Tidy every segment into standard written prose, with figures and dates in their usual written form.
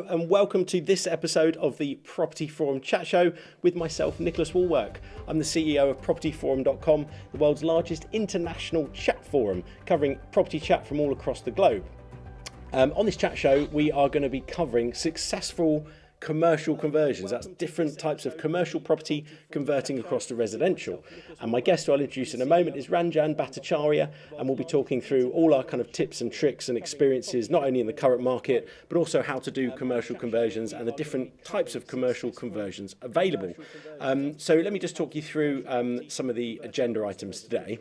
and welcome to this episode of the Property Forum Chat Show with myself, Nicholas Wallwork. I'm the CEO of propertyforum.com, the world's largest international chat forum, covering property chat from all across the globe. On this chat show, we are going to be covering successful commercial conversions. That's different types of commercial property converting across to residential. And my guest who I'll introduce in a moment is Ranjan Bhattacharya, and we'll be talking through all our kind of tips and tricks and experiences, not only in the current market, but also how to do commercial conversions and the different types of commercial conversions available. So let me just talk you through some of the agenda items today.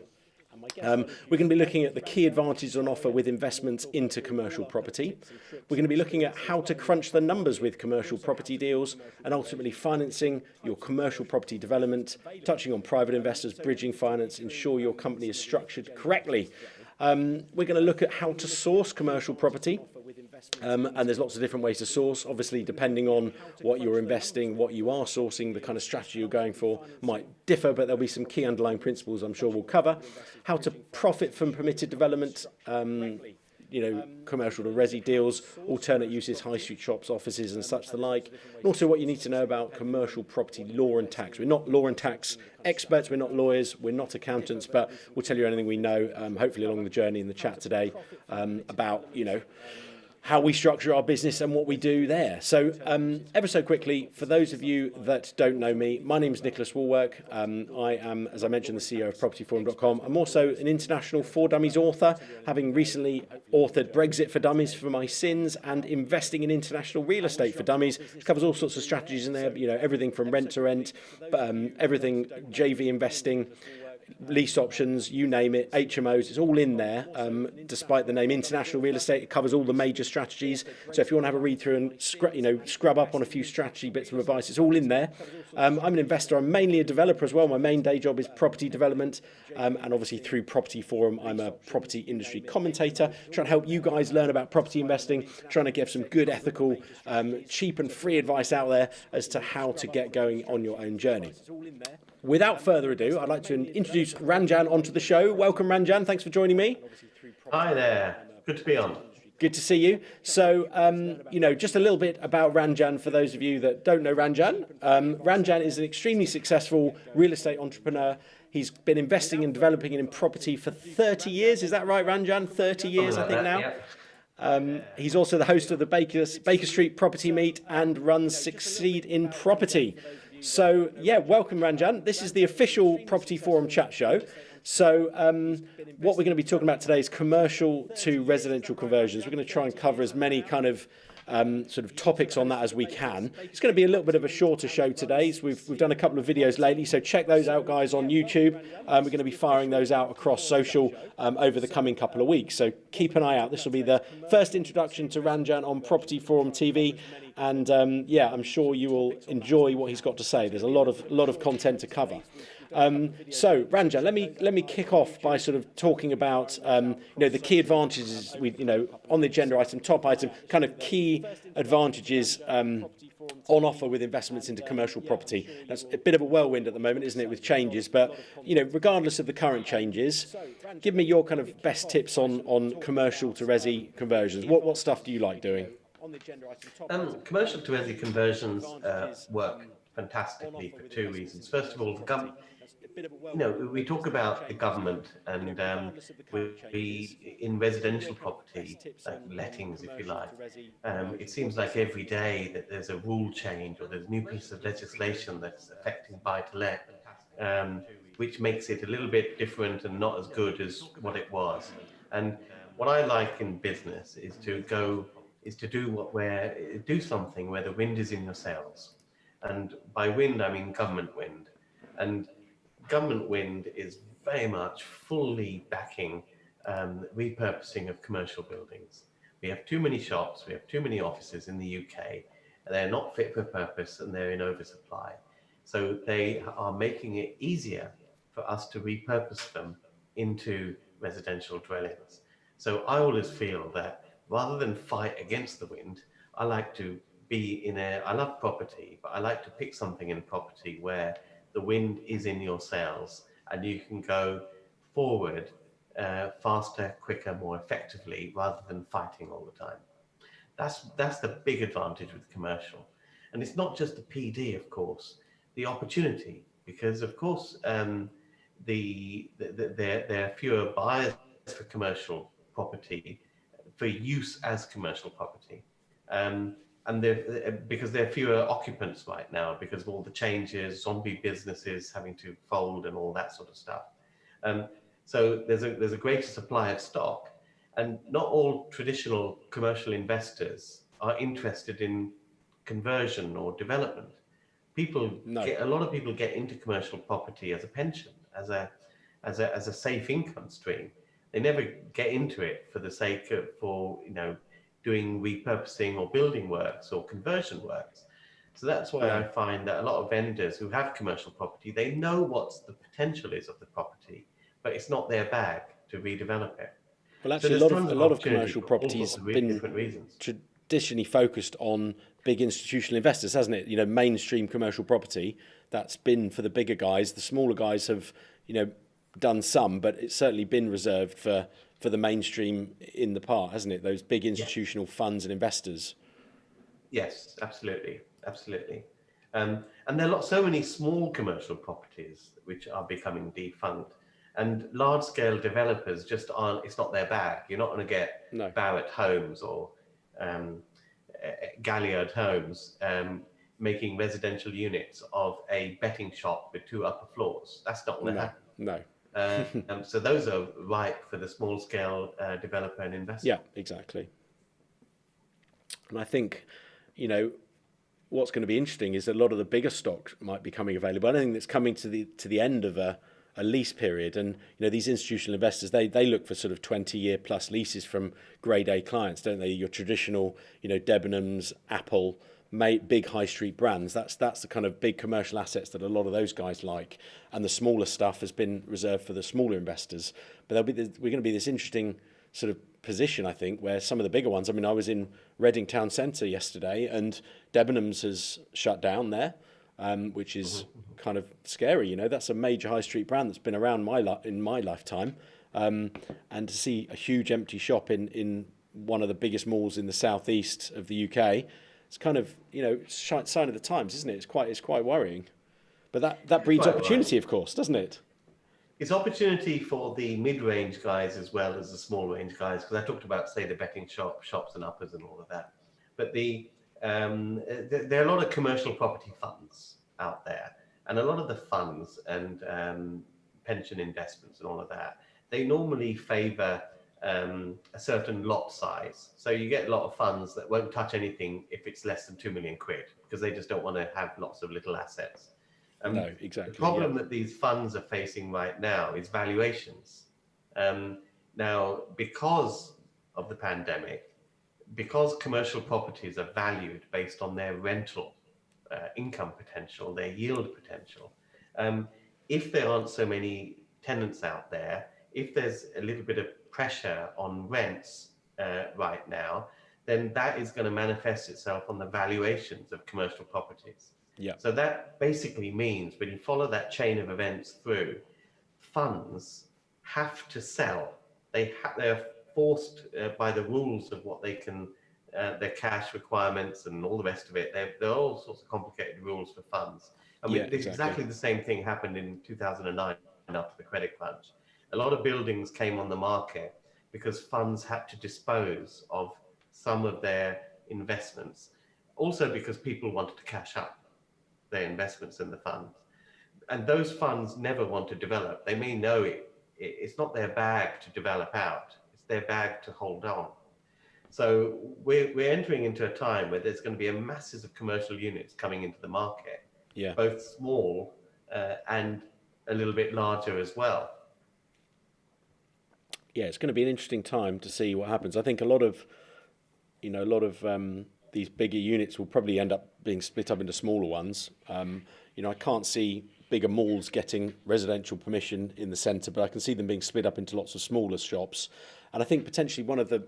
We're going to be looking at the key advantages on offer with investments into commercial property. We're going to be looking at how to crunch the numbers with commercial property deals and ultimately financing your commercial property development, touching on private investors, bridging finance, ensure your company is structured correctly. We're going to look at how to source commercial property. And there's lots of different ways to source. Obviously, depending on what you're investing, what you are sourcing, the kind of strategy you're going for might differ, but there'll be some key underlying principles I'm sure we'll cover. How to profit from permitted development, commercial to resi deals, alternate uses, high street shops, offices and such the like. And also what you need to know about commercial property law and tax. We're not law and tax experts, we're not lawyers, we're not accountants, but we'll tell you anything we know, hopefully along the journey in the chat today, about, how we structure our business and what we do there. So ever so quickly, for those of you that don't know me, my name is Nicholas Wallwork. I am, as I mentioned, the CEO of propertyforum.com. I'm also an international For Dummies author, having recently authored Brexit for Dummies for My Sins and Investing in International Real Estate for Dummies. It covers all sorts of strategies in there, everything from rent to rent, everything JV investing, lease options, you name it, HMOs, it's all in there. Despite the name International Real Estate, it covers all the major strategies. So if you want to have a read through and scrub up on a few strategy bits of advice, it's all in there. I'm an investor. I'm mainly a developer as well. My main day job is property development. And obviously through Property Forum, I'm a property industry commentator, trying to help you guys learn about property investing, trying to give some good, ethical, cheap and free advice out there as to how to get going on your own journey. Without further ado, I'd like to introduce Ranjan onto the show. Welcome, Ranjan. Thanks for joining me. Hi there. Good to be on. Good to see you. So, just a little bit about Ranjan for those of you that don't know Ranjan. Ranjan is an extremely successful real estate entrepreneur. He's been investing and developing in property for 30 years. Is that right, Ranjan? 30 years, I think now. Yeah. He's also the host of the Baker Street Property Meet and runs Succeed in Property. So, welcome, Ranjan. This is the official Property Forum chat show. So, what we're going to be talking about today is commercial to residential conversions. We're going to try and cover as many kind of sort of topics on that as we can. It's going to be a little bit of a shorter show today. So we've done a couple of videos lately, so check those out, guys, on YouTube. We're going to be firing those out across social over the coming couple of weeks. So keep an eye out. This will be the first introduction to Ranjan on Property Forum TV. And I'm sure you will enjoy what he's got to say. There's a lot of content to cover. So Ranjan, let me kick off by sort of talking about the key advantages on the agenda item, top item, kind of key advantages on offer with investments into commercial property. That's a bit of a whirlwind at the moment, isn't it, with changes? But regardless of the current changes, give me your kind of best tips on commercial to resi conversions. What stuff do you like doing? Commercial to resi conversions work fantastically for two reasons. First of all, the government. We talk about the government, and we in residential property, like lettings, if you like. It seems like every day that there's a rule change or there's a new piece of legislation that's affecting buy-to-let, which makes it a little bit different and not as good as what it was. And what I like in business is to do something where the wind is in your sails. And by wind, I mean government wind. And government wind is very much fully backing repurposing of commercial buildings. We have too many shops, we have too many offices in the UK, and they're not fit for purpose and they're in oversupply. So they are making it easier for us to repurpose them into residential dwellings. So I always feel that rather than fight against the wind, I like to I love property, but I like to pick something in property where the wind is in your sails and you can go forward faster, quicker, more effectively, rather than fighting all the time. That's the big advantage with commercial. And it's not just the PD, of course, the opportunity, because of course there are fewer buyers for commercial property for use as commercial property. And because there are fewer occupants right now because of all the changes, zombie businesses having to fold and all that sort of stuff. So there's a greater supply of stock, and not all traditional commercial investors are interested in conversion or development. A lot of people get into commercial property as a pension, as a safe income stream. They never get into it for the sake of doing repurposing or building works or conversion works. So that's why I find that a lot of vendors who have commercial property, they know what the potential is of the property, but it's not their bag to redevelop it. Well, actually, So a lot of commercial properties been different reasons. Traditionally focused on big institutional investors, hasn't it? Mainstream commercial property, that's been for the bigger guys. The smaller guys have, done some, but it's certainly been reserved for the mainstream in the part, hasn't it? Those big institutional funds and investors. Yes, absolutely. And there are so many small commercial properties which are becoming defunct. And large-scale developers just aren't, it's not their bag. You're not going to get Barratt Homes or Galliard Homes making residential units of a betting shop with 2 upper floors. That's not going to happen. No. So those are ripe for the small-scale developer and investor. Yeah, exactly. And I think, what's going to be interesting is that a lot of the bigger stock might be coming available. I don't think that's coming to the end of a lease period, and these institutional investors they look for sort of 20-year plus leases from grade A clients, don't they? Your traditional Debenhams, Apple, big high street brands. That's the kind of big commercial assets that a lot of those guys like, and the smaller stuff has been reserved for the smaller investors. But we're going to be this interesting sort of position, I think, where some of the bigger ones. I mean, I was in Reading Town Centre yesterday, and Debenhams has shut down there. Which is kind of scary, That's a major high street brand that's been around in my lifetime, and to see a huge empty shop in one of the biggest malls in the southeast of the UK, it's kind of sign of the times, isn't it? It's quite worrying, but that breeds opportunity, of course, doesn't it? It's opportunity for the mid-range guys as well as the small range guys, because I talked about, say, the betting shops and uppers and all of that, but there are a lot of commercial property funds out there, and a lot of the funds and pension investments and all of that, they normally favor a certain lot size. So you get a lot of funds that won't touch anything if it's less than 2 million quid, because they just don't want to have lots of little assets. No, exactly. The problem that these funds are facing right now is valuations. Now, because of the pandemic, because commercial properties are valued based on their rental income potential, their yield potential, if there aren't so many tenants out there, if there's a little bit of pressure on rents right now, then that is going to manifest itself on the valuations of commercial properties. Yeah. So that basically means when you follow that chain of events through, funds have to sell. They're forced by the rules of what they can, their cash requirements and all the rest of it. There are all sorts of complicated rules for funds. I mean, exactly the same thing happened in 2009 after the credit crunch. A lot of buildings came on the market because funds had to dispose of some of their investments. Also because people wanted to cash up their investments in the funds. And those funds never want to develop. They may know it's not their bag to develop out. It's their bag to hold on. So we're entering into a time where there's going to be a masses of commercial units coming into the market, both small and a little bit larger as well. Yeah, it's going to be an interesting time to see what happens. I think a lot of these bigger units will probably end up being split up into smaller ones. I can't see bigger malls getting residential permission in the centre, but I can see them being split up into lots of smaller shops. And I think potentially one of the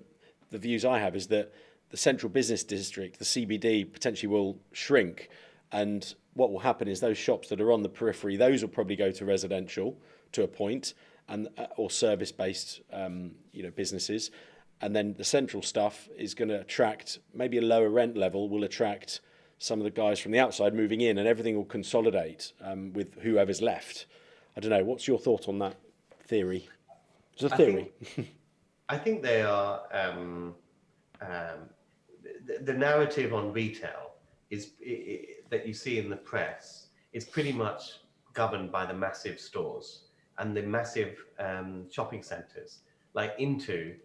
views I have is that the central business district, the CBD, potentially will shrink. And what will happen is those shops that are on the periphery, those will probably go to residential to a point, and or service-based businesses. and then the central stuff is going to attract, maybe a lower rent level will attract some of the guys from the outside moving in, and everything will consolidate with whoever's left. I don't know. What's your thought on that theory? It's a theory. I think they are. The narrative on retail is that you see in the press is pretty much governed by the massive stores and the massive shopping centres. Like Into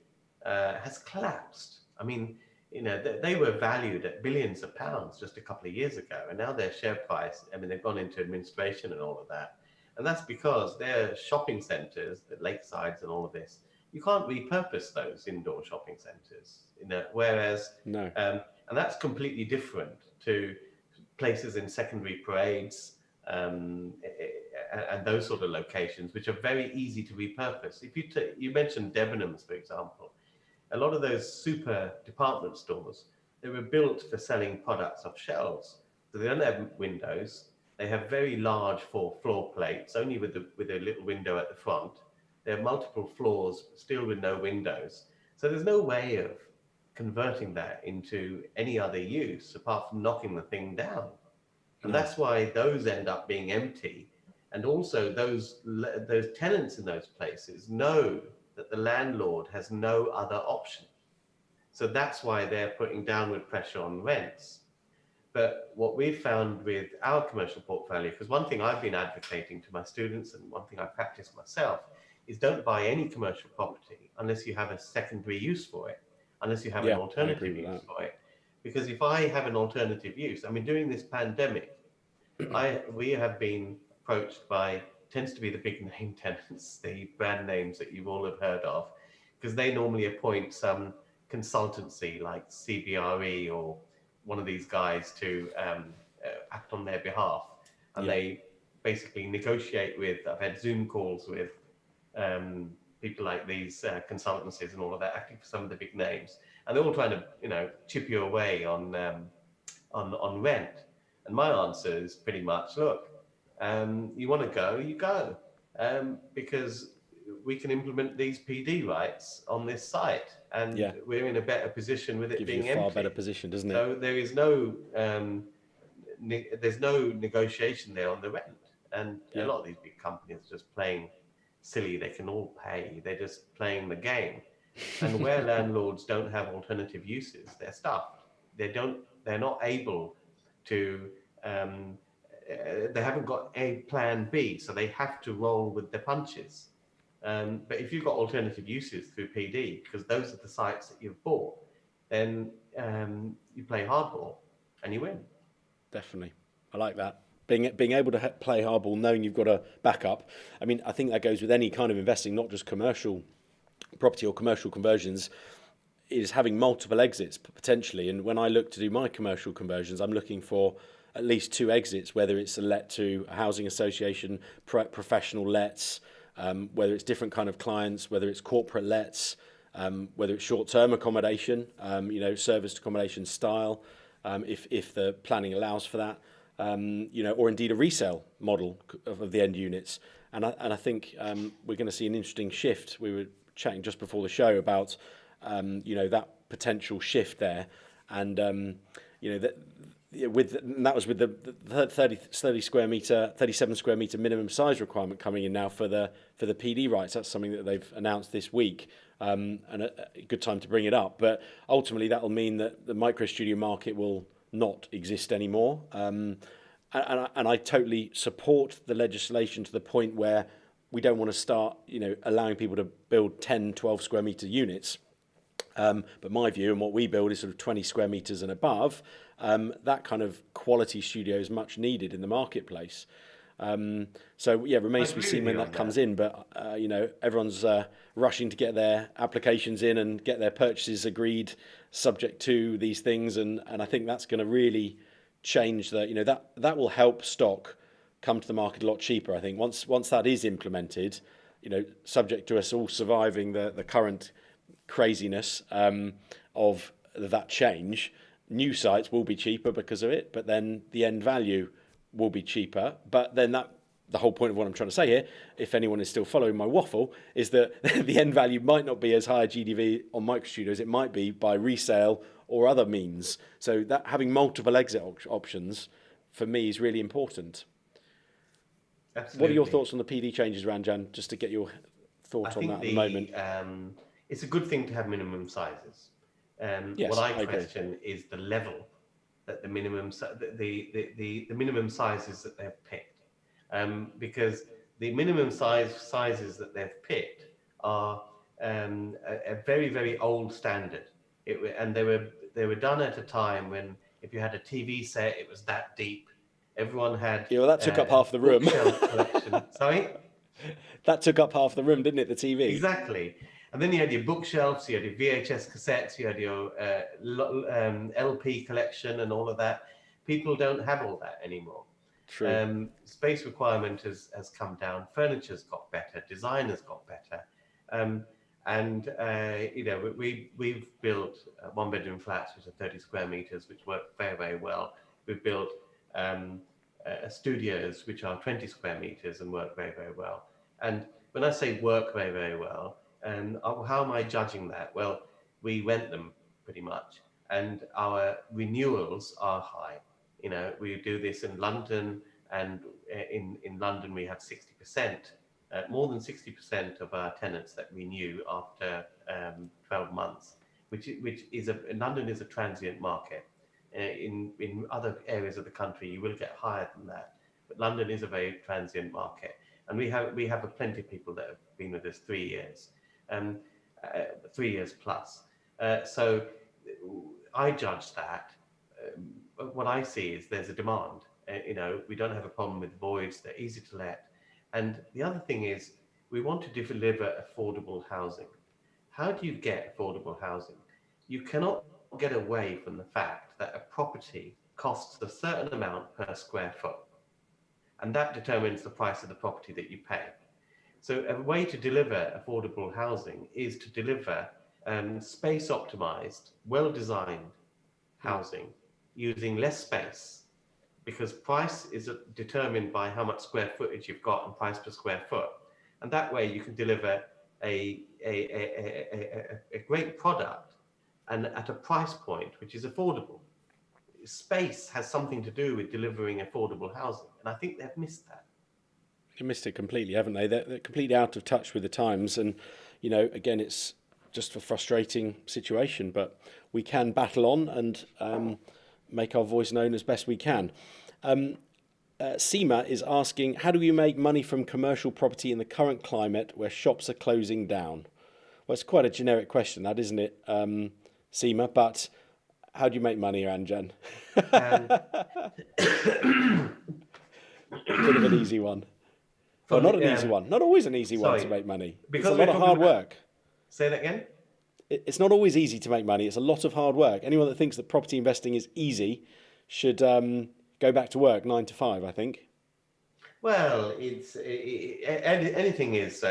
has collapsed. I mean, they were valued at billions of pounds just a couple of years ago, and now their share price, I mean, they've gone into administration and all of that. And that's because their shopping centres, the lakesides and all of this, you can't repurpose those indoor shopping centres, whereas, No. and that's completely different to places in secondary parades and those sort of locations, which are very easy to repurpose. If you mentioned Debenhams, for example, a lot of those super department stores, they were built for selling products off shelves. So they don't have windows. They have very large floor plates, only with a little window at the front. There are multiple floors, still with no windows. So there's no way of converting that into any other use apart from knocking the thing down. And that's why those end up being empty. And also those tenants in those places know that the landlord has no other option. So that's why they're putting downward pressure on rents. But what we've found with our commercial portfolio, because one thing I've been advocating to my students and one thing I practice myself, is don't buy any commercial property unless you have a secondary use for it, unless you have an alternative use for it. Because if I have an alternative use, I mean, during this pandemic, we have been approached by, tends to be the big name tenants, the brand names that you all have heard of, because they normally appoint some consultancy like CBRE or one of these guys to act on their behalf. And they basically negotiate with, I've had Zoom calls with people like these consultancies and all of that, acting for some of the big names. And they're all trying to, chip you away on rent. And my answer is pretty much, look, you want to go, you go. Because we can implement these PD rights on this site, and we're in a better position with it being empty. Far better position, doesn't it? So there is no, there's no negotiation there on the rent, and a lot of these big companies are just playing silly. They can all pay. They're just playing the game. And where landlords don't have alternative uses, they're stuffed. They're not able to. They haven't got a plan B, so they have to roll with the punches. But if you've got alternative uses through PD, because those are the sites that you've bought, then you play hardball and you win. Definitely. I like that. Being able to play hardball, knowing you've got a backup. I mean, I think that goes with any kind of investing, not just commercial property or commercial conversions, is having multiple exits potentially. And when I look to do my commercial conversions, I'm looking for at least 2 exits, whether it's a let to a housing association, professional lets, whether it's different kind of clients, whether it's corporate lets, whether it's short-term accommodation, serviced accommodation style, if the planning allows for that, or indeed a resale model of the end units. And I think we're going to see an interesting shift. We were chatting just before the show about that potential shift there, and that was with the 37 square meter minimum size requirement coming in now for the PD rights. That's something that they've announced this week, and a good time to bring it up. But ultimately, that will mean that the micro studio market will not exist anymore. And I totally support the legislation to the point where we don't want to start, allowing people to build 10, 12 square meter units. But my view and what we build is sort of 20 square meters and above. That kind of quality studio is much needed in the marketplace. Remains to be seen when that comes in. But everyone's rushing to get their applications in and get their purchases agreed, subject to these things. And I think that's going to really change that will help stock come to the market a lot cheaper. I think once that is implemented, subject to us all surviving the current craziness of that change, new sites will be cheaper because of it, but then the end value will be cheaper. But then that the whole point of what I'm trying to say here, if anyone is still following my waffle, is that the end value might not be as high a GDV on microstudio as it might be by resale or other means. So that having multiple exit options for me is really important. Absolutely. What are your thoughts on the PD changes, Ranjan, just to get your thought on that at the moment? It's a good thing to have minimum sizes. Yes, what I agree. question is the level that the minimum minimum sizes that they've picked, because the minimum sizes that they've picked are a very, very old standard. And they were done at a time when if you had a TV set, it was that deep. Everyone had Yeah, well, that took up half the room. Bookshelf collection. Sorry. That took up half the room, didn't it? The TV. Exactly. And then you had your bookshelves, you had your VHS cassettes, you had your LP collection and all of that. People don't have all that anymore. True. Space requirement has come down. Furniture's got better. Design has got better. We've built one-bedroom flats which are 30 square meters, which work very, very well. We've built studios which are 20 square meters and work very, very well. And when I say work very, very well, how am I judging that? Well, we rent them pretty much, and our renewals are high. We do this in London, and in London we have 60%, more than 60% of our tenants that renew after 12 months, which is London is a transient market. In other areas of the country, you will get higher than that, but London is a very transient market, and we have plenty of people that have been with us 3 years, 3 years plus. So I judge that. What I see is there's a demand. We don't have a problem with voids; they're easy to let. And the other thing is, we want to deliver affordable housing. How do you get affordable housing? You cannot get away from the fact that a property costs a certain amount per square foot, and that determines the price of the property that you pay. So a way to deliver affordable housing is to deliver space optimized, well-designed housing using less space, because price is determined by how much square footage you've got and price per square foot. And that way you can deliver a great product and at a price point which is affordable. Space has something to do with delivering affordable housing, and I think they've missed that. They missed it completely, haven't they? They're completely out of touch with the times, and again, it's just a frustrating situation, but we can battle on and make our voice known as best we can. Seema is asking, how do we make money from commercial property in the current climate where shops are closing down? Well, it's quite a generic question, that, isn't it, Seema? But how do you make money, Ranjan? Bit of an easy one. Well, not an easy one. Not always an easy one to make money. Because it's a lot of hard work. Say that again? It's not always easy to make money. It's a lot of hard work. Anyone that thinks that property investing is easy should go back to work 9 to 5, I think. Well, anything is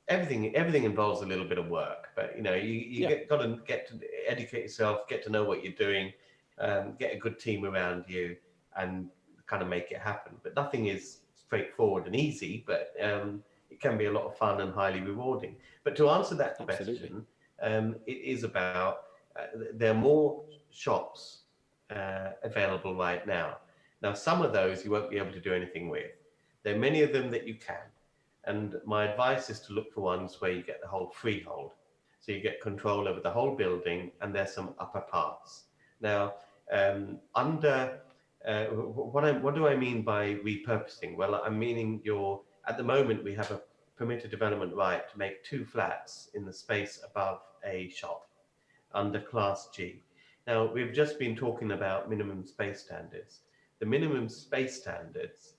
everything involves a little bit of work, but got to get to educate yourself, get to know what you're doing, get a good team around you, and kind of make it happen. But nothing is straightforward and easy, but it can be a lot of fun and highly rewarding. But to answer that question, it is about there are more shops available right now. Now, some of those you won't be able to do anything with. There are many of them that you can. And my advice is to look for ones where you get the whole freehold. So you get control over the whole building, and there's some upper parts. Now, what do I mean by repurposing? Well, I'm meaning at the moment we have a permitted development right to make 2 flats in the space above a shop under Class G. Now, we've just been talking about minimum space standards. The minimum space standards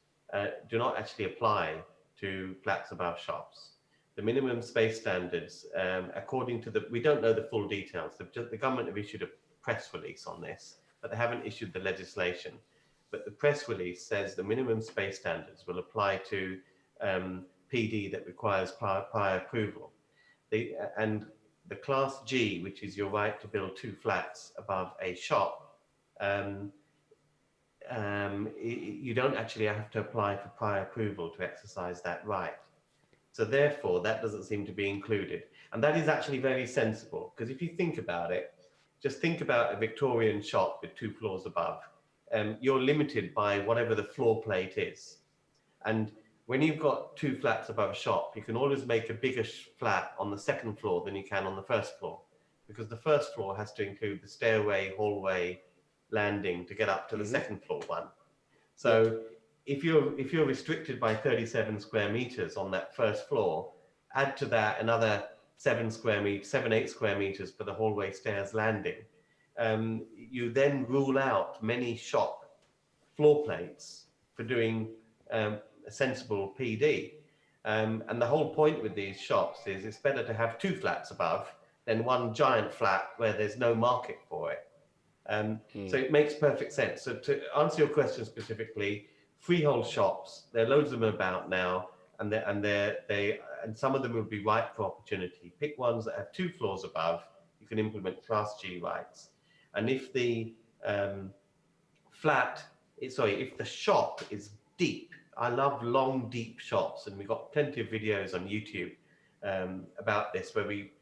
do not actually apply to flats above shops. The minimum space standards, according to we don't know the full details. The government have issued a press release on this, but they haven't issued the legislation. But the press release says the minimum space standards will apply to PD that requires prior approval. And the Class G, which is your right to build 2 flats above a shop, you don't actually have to apply for prior approval to exercise that right. So therefore, that doesn't seem to be included. And that is actually very sensible, because if you think about it, just think about a Victorian shop with 2 floors above. You're limited by whatever the floor plate is. And when you've got 2 flats above a shop, you can always make a bigger flat on the 2nd floor than you can on the 1st floor, because the 1st floor has to include the stairway, hallway, landing to get up to the 2nd floor one. So if you're restricted by 37 square meters on that 1st floor, add to that another 7, 8 square meters for the hallway, stairs, landing. You then rule out many shop floor plates for doing a sensible PD. And the whole point with these shops is it's better to have 2 flats above than 1 giant flat where there's no market for it. So it makes perfect sense. So to answer your question specifically, freehold shops, there are loads of them about now, and some of them will be ripe for opportunity. Pick ones that have 2 floors above. You can implement Class G rights, and if the if the shop is deep, I love long, deep shops, and we've got plenty of videos on YouTube about this, where we've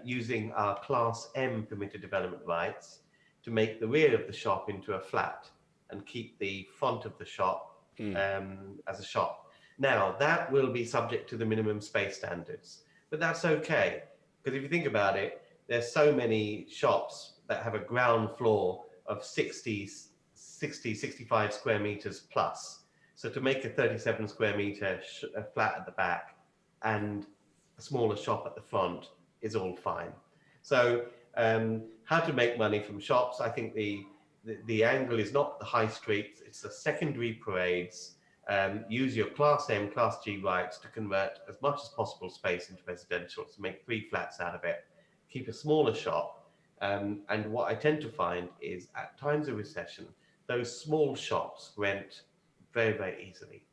using our Class M permitted development rights to make the rear of the shop into a flat and keep the front of the shop as a shop. Now, that will be subject to the minimum space standards, but that's okay, because if you think about it, there's so many shops that have a ground floor of 65 square meters plus. So to make a 37 square meter flat at the back and a smaller shop at the front is all fine. So how to make money from shops? I think the angle is not the high streets, it's the secondary parades. Use your Class M, Class G rights to convert as much as possible space into residential, to make 3 flats out of it. Keep a smaller shop. And what I tend to find is at times of recession, those small shops rent very, very easily.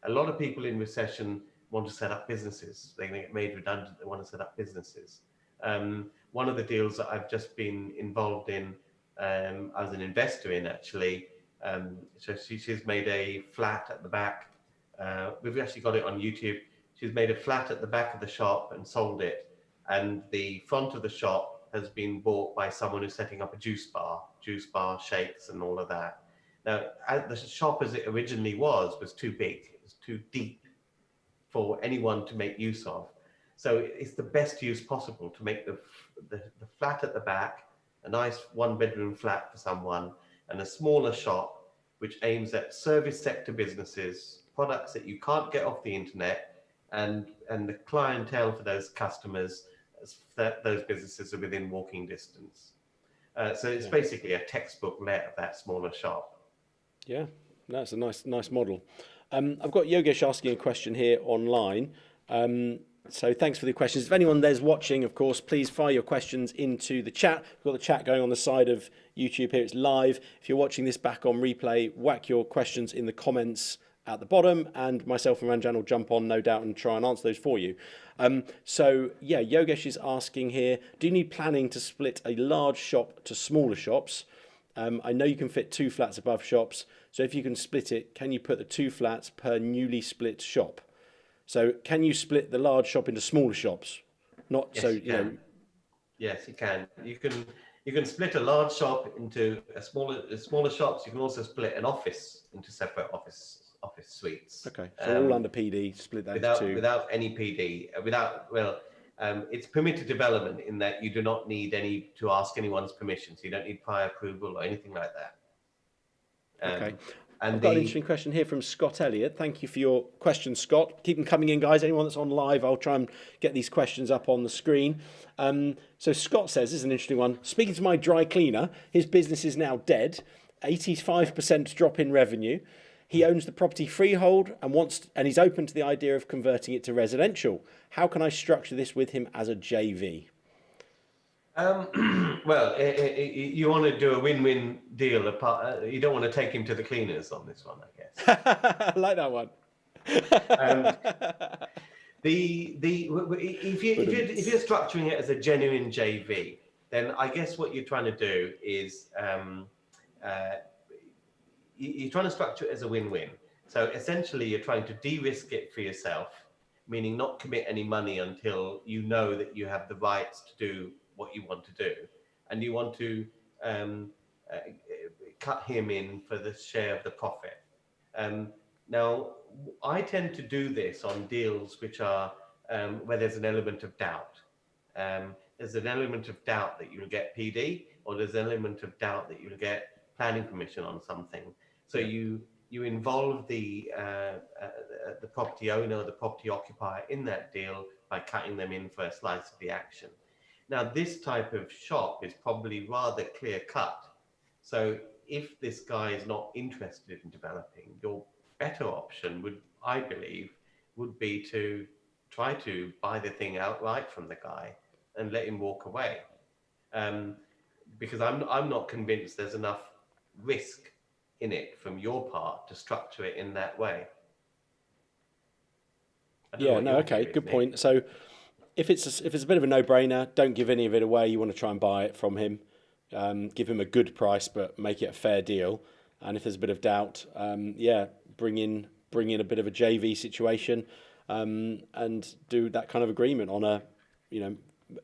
A lot of people in recession want to set up businesses. They're going to get made redundant. They want to set up businesses. One of the deals that I've just been involved in, I was an investor in actually. So she's made a flat at the back. We've actually got it on YouTube. She's made a flat at the back of the shop and sold it. And the front of the shop has been bought by someone who's setting up a juice bar, shakes and all of that. Now, the shop as it originally was too big. It was too deep for anyone to make use of. So it's the best use possible to make the flat at the back, a nice 1-bedroom flat for someone, and a smaller shop which aims at service sector businesses, products that you can't get off the internet, and the clientele for those customers, those businesses are within walking distance. So it's basically a textbook let of that smaller shop. Yeah, that's a nice model. I've got Yogesh asking a question here online. So thanks for the questions. If anyone there's watching, of course, please fire your questions into the chat. We've got the chat going on the side of YouTube here. It's live. If you're watching this back on replay, whack your questions in the comments at the bottom, and myself and Ranjan will jump on, no doubt, and try and answer those for you. So yeah, Yogesh is asking here, do you need planning to split a large shop to smaller shops? I know you can fit 2 flats above shops, so if you can split it, can you put the 2 flats per newly split shop? So can you split the large shop into smaller shops? Not yes, so you know. Yes, you can. You can split a large shop into smaller shops. You can also split an office into separate office suites. Okay, so all under PD. Split that into 2 without any PD. It's permitted development in that you do not need to ask anyone's permission. So you don't need prior approval or anything like that. Okay. And I've got an interesting question here from Scott Elliott. Thank you for your questions, Scott. Keep them coming in, guys. Anyone that's on live, I'll try and get these questions up on the screen. So Scott says, this is an interesting one. Speaking to my dry cleaner, his business is now dead. 85% drop in revenue. He owns the property freehold and he's open to the idea of converting it to residential. How can I structure this with him as a JV? Well, you want to do a win-win deal. You don't want to take him to the cleaners on this one, I guess. I like that one. If you're structuring it as a genuine JV, then I guess what you're trying to do is you're trying to structure it as a win-win. So essentially, you're trying to de-risk it for yourself, meaning not commit any money until you know that you have the rights to do what you want to do, and you want to um, uh, cut him in for the share of the profit. Now, I tend to do this on deals which are where there's an element of doubt. There's an element of doubt that you'll get PD, or there's an element of doubt that you'll get planning permission on something. So you involve the property owner or the property occupier in that deal by cutting them in for a slice of the action. Now, this type of shop is probably rather clear cut. So if this guy is not interested in developing, your better option would, I believe, would be to try to buy the thing outright from the guy and let him walk away. Because I'm not convinced there's enough risk in it from your part to structure it in that way. Yeah, no, okay, good point. So if it's a bit of a no-brainer, don't give any of it away. You want to try and buy it from him. Give him a good price, but make it a fair deal. And if there's a bit of doubt, bring in a bit of a JV situation, and do that kind of agreement on a,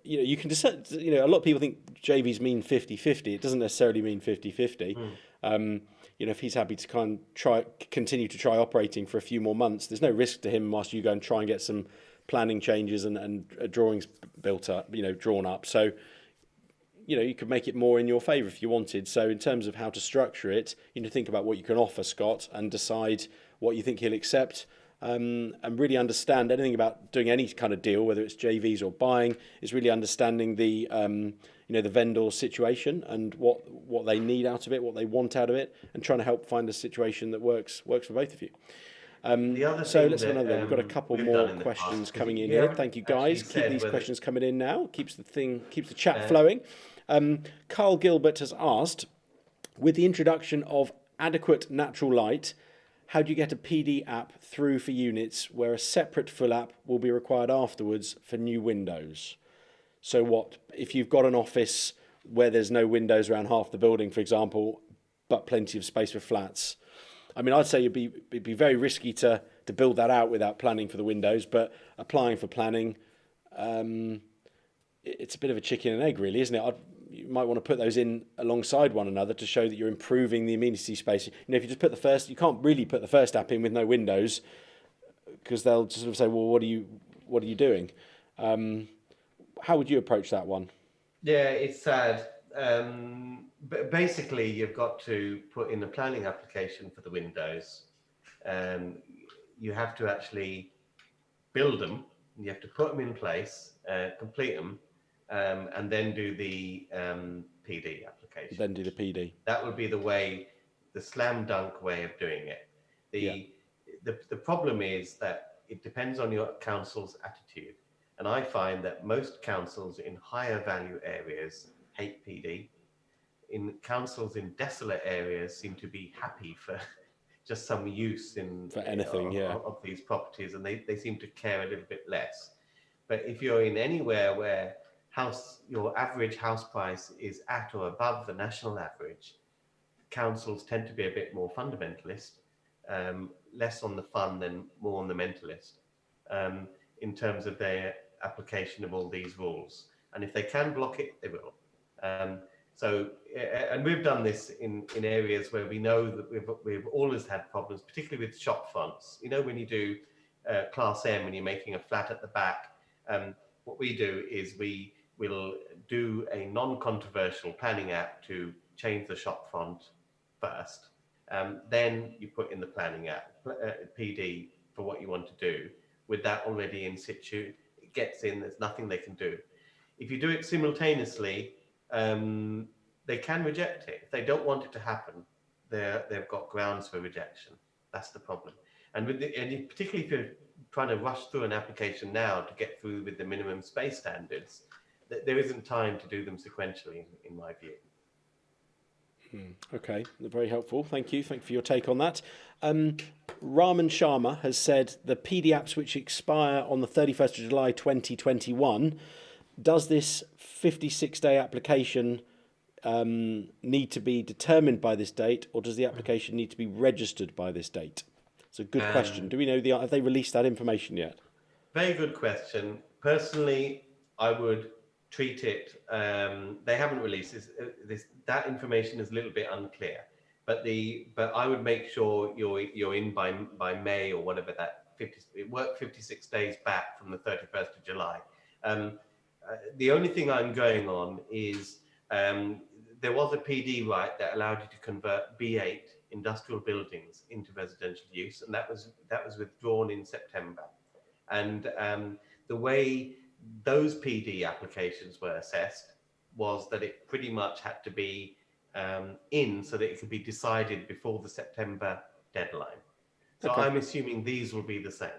you can decide, a lot of people think JVs mean 50-50. It doesn't necessarily mean 50-50. If he's happy to continue to try operating for a few more months, there's no risk to him whilst you go and try and get some planning changes and drawings drawn up. So, you could make it more in your favour if you wanted. So in terms of how to structure it, you need to think about what you can offer Scott and decide what you think he'll accept. And really understand anything about doing any kind of deal, whether it's JVs or buying, is really understanding the the vendor situation and what they need out of it, what they want out of it, and trying to help find a situation that works for both of you. Let's have another one. We've got a couple more questions coming in here. Thank you, guys. Keep these questions coming in now. Keeps the chat flowing. Carl Gilbert has asked, with the introduction of adequate natural light, how do you get a PD app through for units where a separate full app will be required afterwards for new windows? So what if you've got an office where there's no windows around half the building, for example, but plenty of space for flats? I mean, I'd say it'd be very risky to build that out without planning for the windows, but applying for planning, it's a bit of a chicken and egg, really, isn't it? You might want to put those in alongside one another to show that you're improving the amenity space. If you just put you can't really put the first app in with no windows, because they'll just sort of say, well, what are you doing? How would you approach that one? Yeah, it's sad. But basically, you've got to put in a planning application for the windows. You have to actually build them. You have to put them in place, complete them, and then do the PD application. Then do the PD. That would be the slam dunk way of doing it. The problem is that it depends on your council's attitude. And I find that most councils in higher value areas hate PD. In councils in desolate areas seem to be happy for just some use for anything of these properties, and they seem to care a little bit less. But if you're in anywhere where your average house price is at or above the national average, councils tend to be a bit more fundamentalist, less on the fun and more on the mentalist, in terms of their application of all these rules. And if they can block it, they will. And we've done this in areas where we know that we've always had problems, particularly with shop fronts. When you do Class M, when you're making a flat at the back, what we do is we will do a non-controversial planning app to change the shop front first. Then you put in the planning app, PD, for what you want to do. With that already in situ, it gets in, there's nothing they can do. If you do it simultaneously, they can reject it. If they don't want it to happen, they've got grounds for rejection. That's the problem. And particularly if you're trying to rush through an application now to get through with the minimum space standards, there isn't time to do them sequentially, in my view. Okay, very helpful. Thank you. Thank you for your take on that. Raman Sharma has said the PD apps which expire on the 31st of July 2021, does this 56-day application need to be determined by this date, or does the application need to be registered by this date? It's a good question. Do we know have they released that information yet? Very good question. Personally, I would treat it. They haven't released this. That information is a little bit unclear. But I would make sure you're in by May or whatever that 50. It worked 56 days back from the 31st of July. The only thing I'm going on is there was a PD right that allowed you to convert B8 industrial buildings into residential use, and that was withdrawn in September. And the way those PD applications were assessed was that it pretty much had to be in so that it could be decided before the September deadline. So Okay. I'm assuming these will be the same.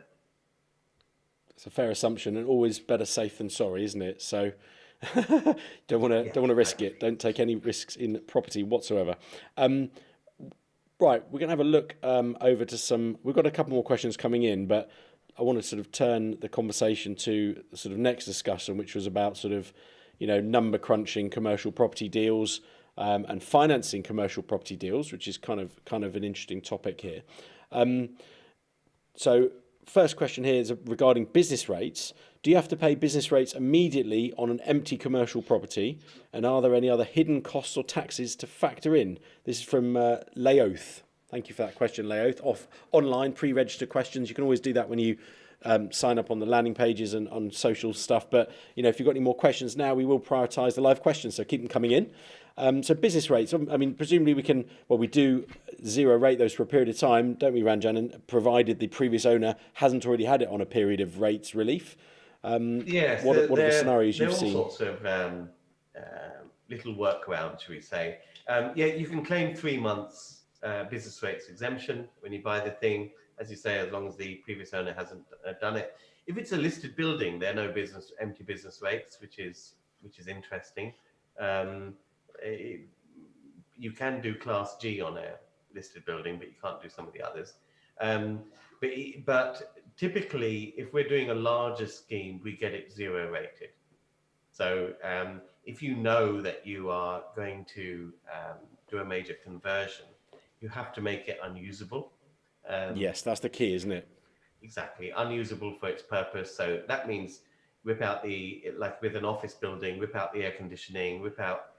It's a fair assumption, and always better safe than sorry, isn't it? So don't want to risk it. Don't take any risks in property whatsoever. Right, we're going to have a look over to some. We've got a couple more questions coming in, but I want to sort of turn the conversation to the sort of next discussion, which was about sort of, number crunching commercial property deals and financing commercial property deals, which is kind of an interesting topic here. So first question here is regarding business rates. Do you have to pay business rates immediately on an empty commercial property? And are there any other hidden costs or taxes to factor in? This is from Laoth. Thank you for that question, Laoth. Online, pre-registered questions. You can always do that when you sign up on the landing pages and on social stuff. But, if you've got any more questions now, we will prioritise the live questions. So keep them coming in. So business rates, presumably we do zero rate those for a period of time, don't we, Ranjan? And provided the previous owner hasn't already had it on a period of rates relief. Yes. What are the scenarios you've seen? There are all sorts of little workarounds, shall we say. You can claim 3 months business rates exemption when you buy the thing, as you say, as long as the previous owner hasn't done it. If it's a listed building, there are no empty business rates, which is interesting. You can do Class G on a listed building, but you can't do some of the others. But typically, if we're doing a larger scheme, we get it zero rated. So if you know that you are going to do a major conversion, you have to make it unusable. Yes, that's the key, isn't it? Exactly, unusable for its purpose. So that means rip out like with an office building, rip out the air conditioning, rip out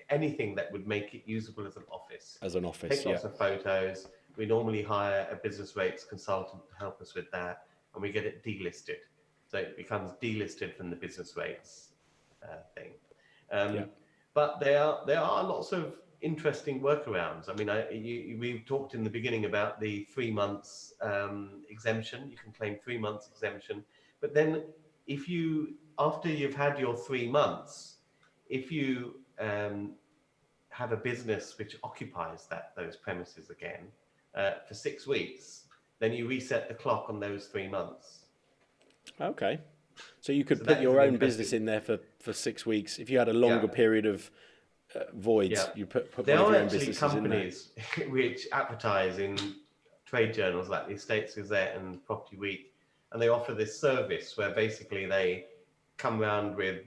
anything that would make it usable as an office. Take lots of photos. We normally hire a business rates consultant to help us with that, and we get it delisted. So it becomes delisted from the business rates thing. But there are lots of interesting workarounds. We talked in the beginning about the 3 months exemption. You can claim 3 months exemption, but then after you've had your 3 months, if you have a business which occupies those premises again for 6 weeks, then you reset the clock on those 3 months. Okay. So you could put your own business in there for 6 weeks. If you had a longer period of voids, you put one of your own businesses in there. There are actually companies which advertise in trade journals like the Estates Gazette and Property Week, and they offer this service where basically they come around with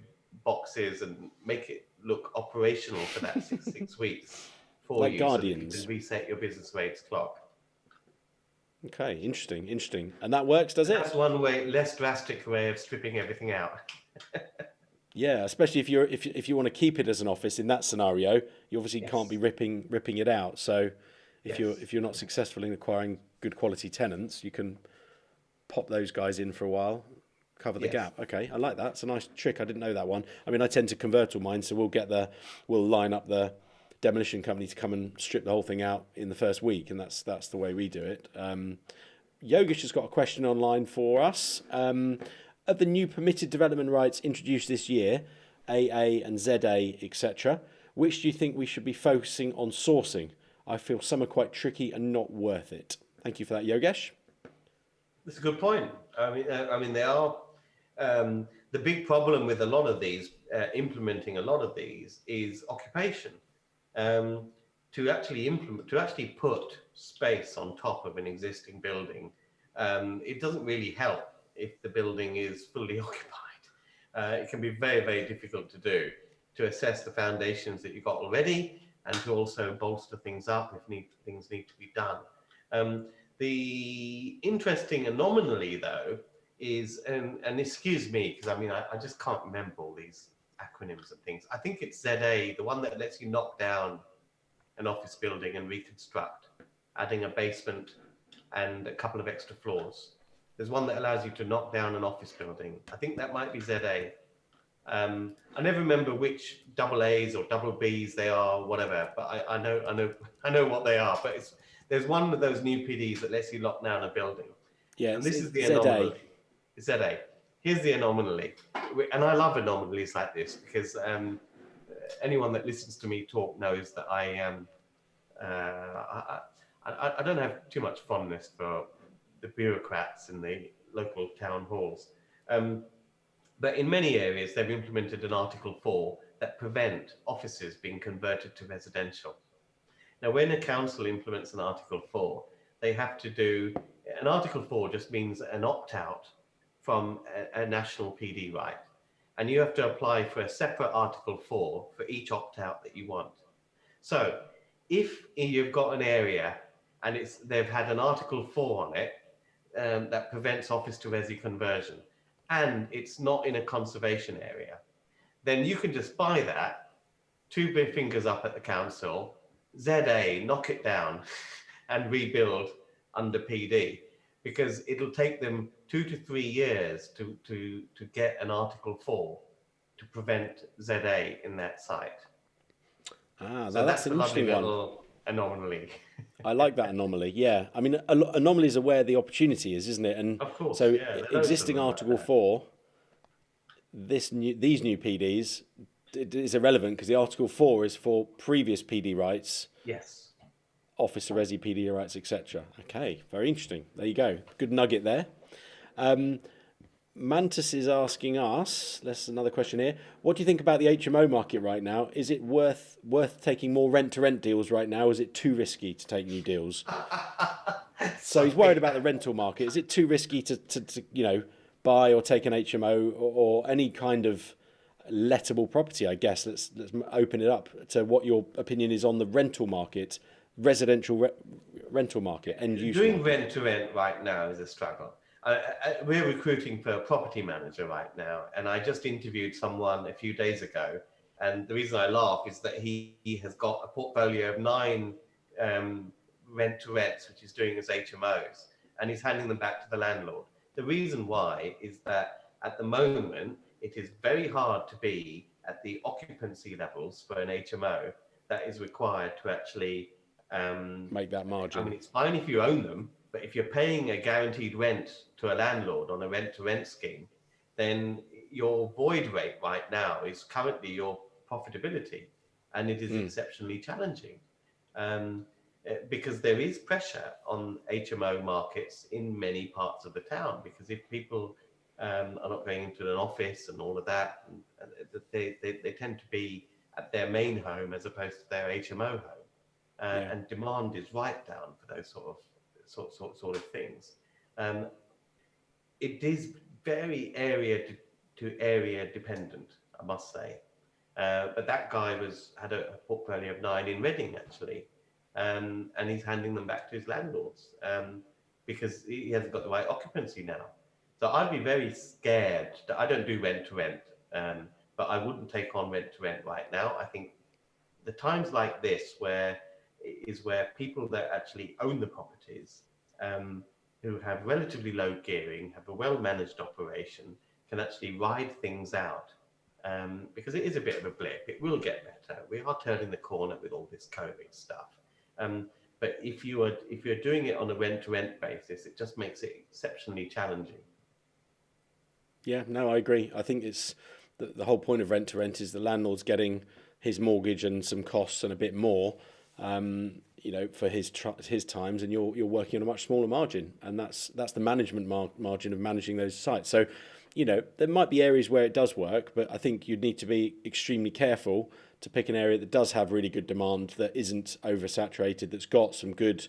boxes and make it look operational for that six weeks for like you, Guardians. So that you can reset your business rates clock. Okay, interesting. And that works, does it? That's one way, less drastic way of stripping everything out. Yeah, especially if you want to keep it as an office in that scenario, you obviously can't be ripping it out. So if you're not successful in acquiring good quality tenants, you can pop those guys in for a while, cover the gap. Okay, I like that. It's a nice trick. I didn't know that one. I tend to convert all mine, so we'll line up the demolition company to come and strip the whole thing out in the first week, and that's the way we do it. Yogesh has got a question online for us. Of the new permitted development rights introduced this year, AA and ZA, etc., which do you think we should be focusing on sourcing? I feel some are quite tricky and not worth it. Thank you for that, Yogesh. That's a good point. They are the big problem with a lot of these, implementing a lot of these, is occupation. To actually put space on top of an existing building, it doesn't really help if the building is fully occupied. It can be very, very difficult to do. to assess the foundations that you've got already and to also bolster things up if things need to be done. The interesting anomaly, though, is, and excuse me, because I mean, I just can't remember all these acronyms and things. I think it's ZA, the one that lets you knock down an office building and reconstruct, adding a basement and a couple of extra floors. There's one that allows you to knock down an office building. I think that might be ZA. I never remember which double A's or double B's they are, whatever. But I know what they are. But there's one of those new PDs that lets you lock down a building. Yeah, and this is the ZA. anomaly. ZA. Here's the anomaly, and I love anomalies like this because anyone that listens to me talk knows that I don't have too much fondness for the bureaucrats in the local town halls. But in many areas, they've implemented an Article 4 that prevent offices being converted to residential. Now, when a council implements an Article 4, they have to do, an Article 4 just means an opt-out from a national PD right. And you have to apply for a separate Article 4 for each opt-out that you want. So if you've got an area and they've had an Article 4 on it that prevents office to resi conversion, and it's not in a conservation area, then you can just buy that, two big fingers up at the council, ZA, knock it down and rebuild under PD, because it'll take them 2 to 3 years to get an Article 4 to prevent ZA in that site. So that's an interesting one. Little anomaly. I like that anomaly. Yeah, I mean, anomalies are where the opportunity is, isn't it? And of course, so yeah, existing Article 4, these new PDs, it is irrelevant because the Article 4 is for previous PD rights. Yes. Office to resi PD rights, etc. Okay, very interesting. There you go. Good nugget there. Mantis is asking us, there's another question here. What do you think about the HMO market right now? Is it worth taking more rent-to-rent deals right now? Is it too risky to take new deals? So he's worried about the rental market. Is it too risky to buy or take an HMO or any kind of lettable property? I guess let's open it up to what your opinion is on the rental market, residential rental market, end use. Doing rent-to-rent right now is a struggle. We're recruiting for a property manager right now, and I just interviewed someone a few days ago, and the reason I laugh is that he has got a portfolio of 9 rent-to-rents, which he's doing as HMOs, and he's handing them back to the landlord. The reason why is that at the moment, it is very hard to be at the occupancy levels for an HMO that is required to actually make that margin. I mean, it's fine if you own them, but if you're paying a guaranteed rent to a landlord on a rent-to-rent scheme, then your void rate right now is currently your profitability, and it is exceptionally challenging because there is pressure on HMO markets in many parts of the town, because if people are not going into an office and all of that, they tend to be at their main home as opposed to their HMO home. And demand is right down for those sort of things. It is very area to area dependent, I must say. But that guy had a portfolio of 9 in Reading actually, and he's handing them back to his landlords because he hasn't got the right occupancy now. So I'd be very scared. I don't do rent to rent, but I wouldn't take on rent to rent right now. I think the times like this where people that actually own the properties, who have relatively low gearing, have a well-managed operation, can actually ride things out, because it is a bit of a blip. It will get better. We are turning the corner with all this COVID stuff. But if you're doing it on a rent-to-rent basis, it just makes it exceptionally challenging. Yeah, no, I agree. I think it's the whole point of rent-to-rent is the landlord's getting his mortgage and some costs and a bit more, for his times, and you're working on a much smaller margin, and that's the management margin of managing those sites. So, there might be areas where it does work, but I think you'd need to be extremely careful to pick an area that does have really good demand, that isn't oversaturated, that's got some good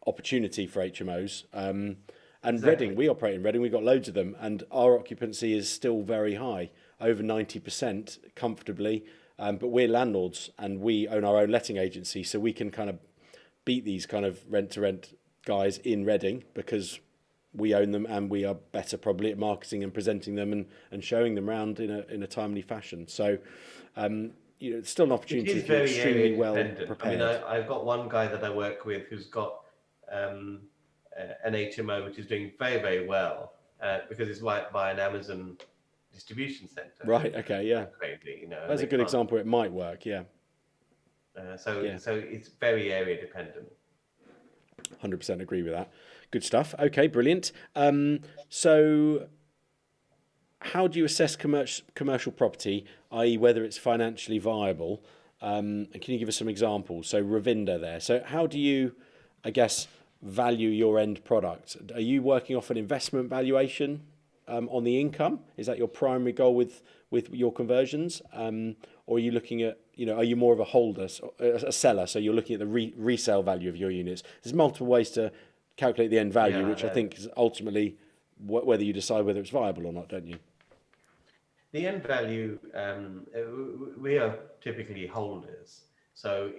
opportunity for HMOs. And exactly. Reading, we operate in Reading, we've got loads of them, and our occupancy is still very high. over 90% comfortably. But we're landlords and we own our own letting agency, so we can kind of beat these kind of rent-to-rent guys in Reading because we own them and we are better probably at marketing and presenting them and showing them around in a timely fashion. So, it's still an opportunity It is if you're very extremely area well dependent. prepared. I mean, I've got one guy that I work with who's got an HMO which is doing very, very well because it's right by an Amazon distribution center. Right. Okay. Yeah. Crazy, That's a good example. It might work. Yeah. So it's very area dependent. 100% agree with that. Good stuff. Okay, brilliant. So how do you assess commercial property, i.e. whether it's financially viable? And can you give us some examples? So Ravinda there. So how do you, I guess, value your end product? Are you working off an investment valuation on the income? Is that your primary goal with your conversions? Or are you looking at, are you more of a holder, a seller? So you're looking at the resale value of your units. There's multiple ways to calculate the end value, which I think is ultimately whether you decide whether it's viable or not, don't you? The end value, we are typically holders. So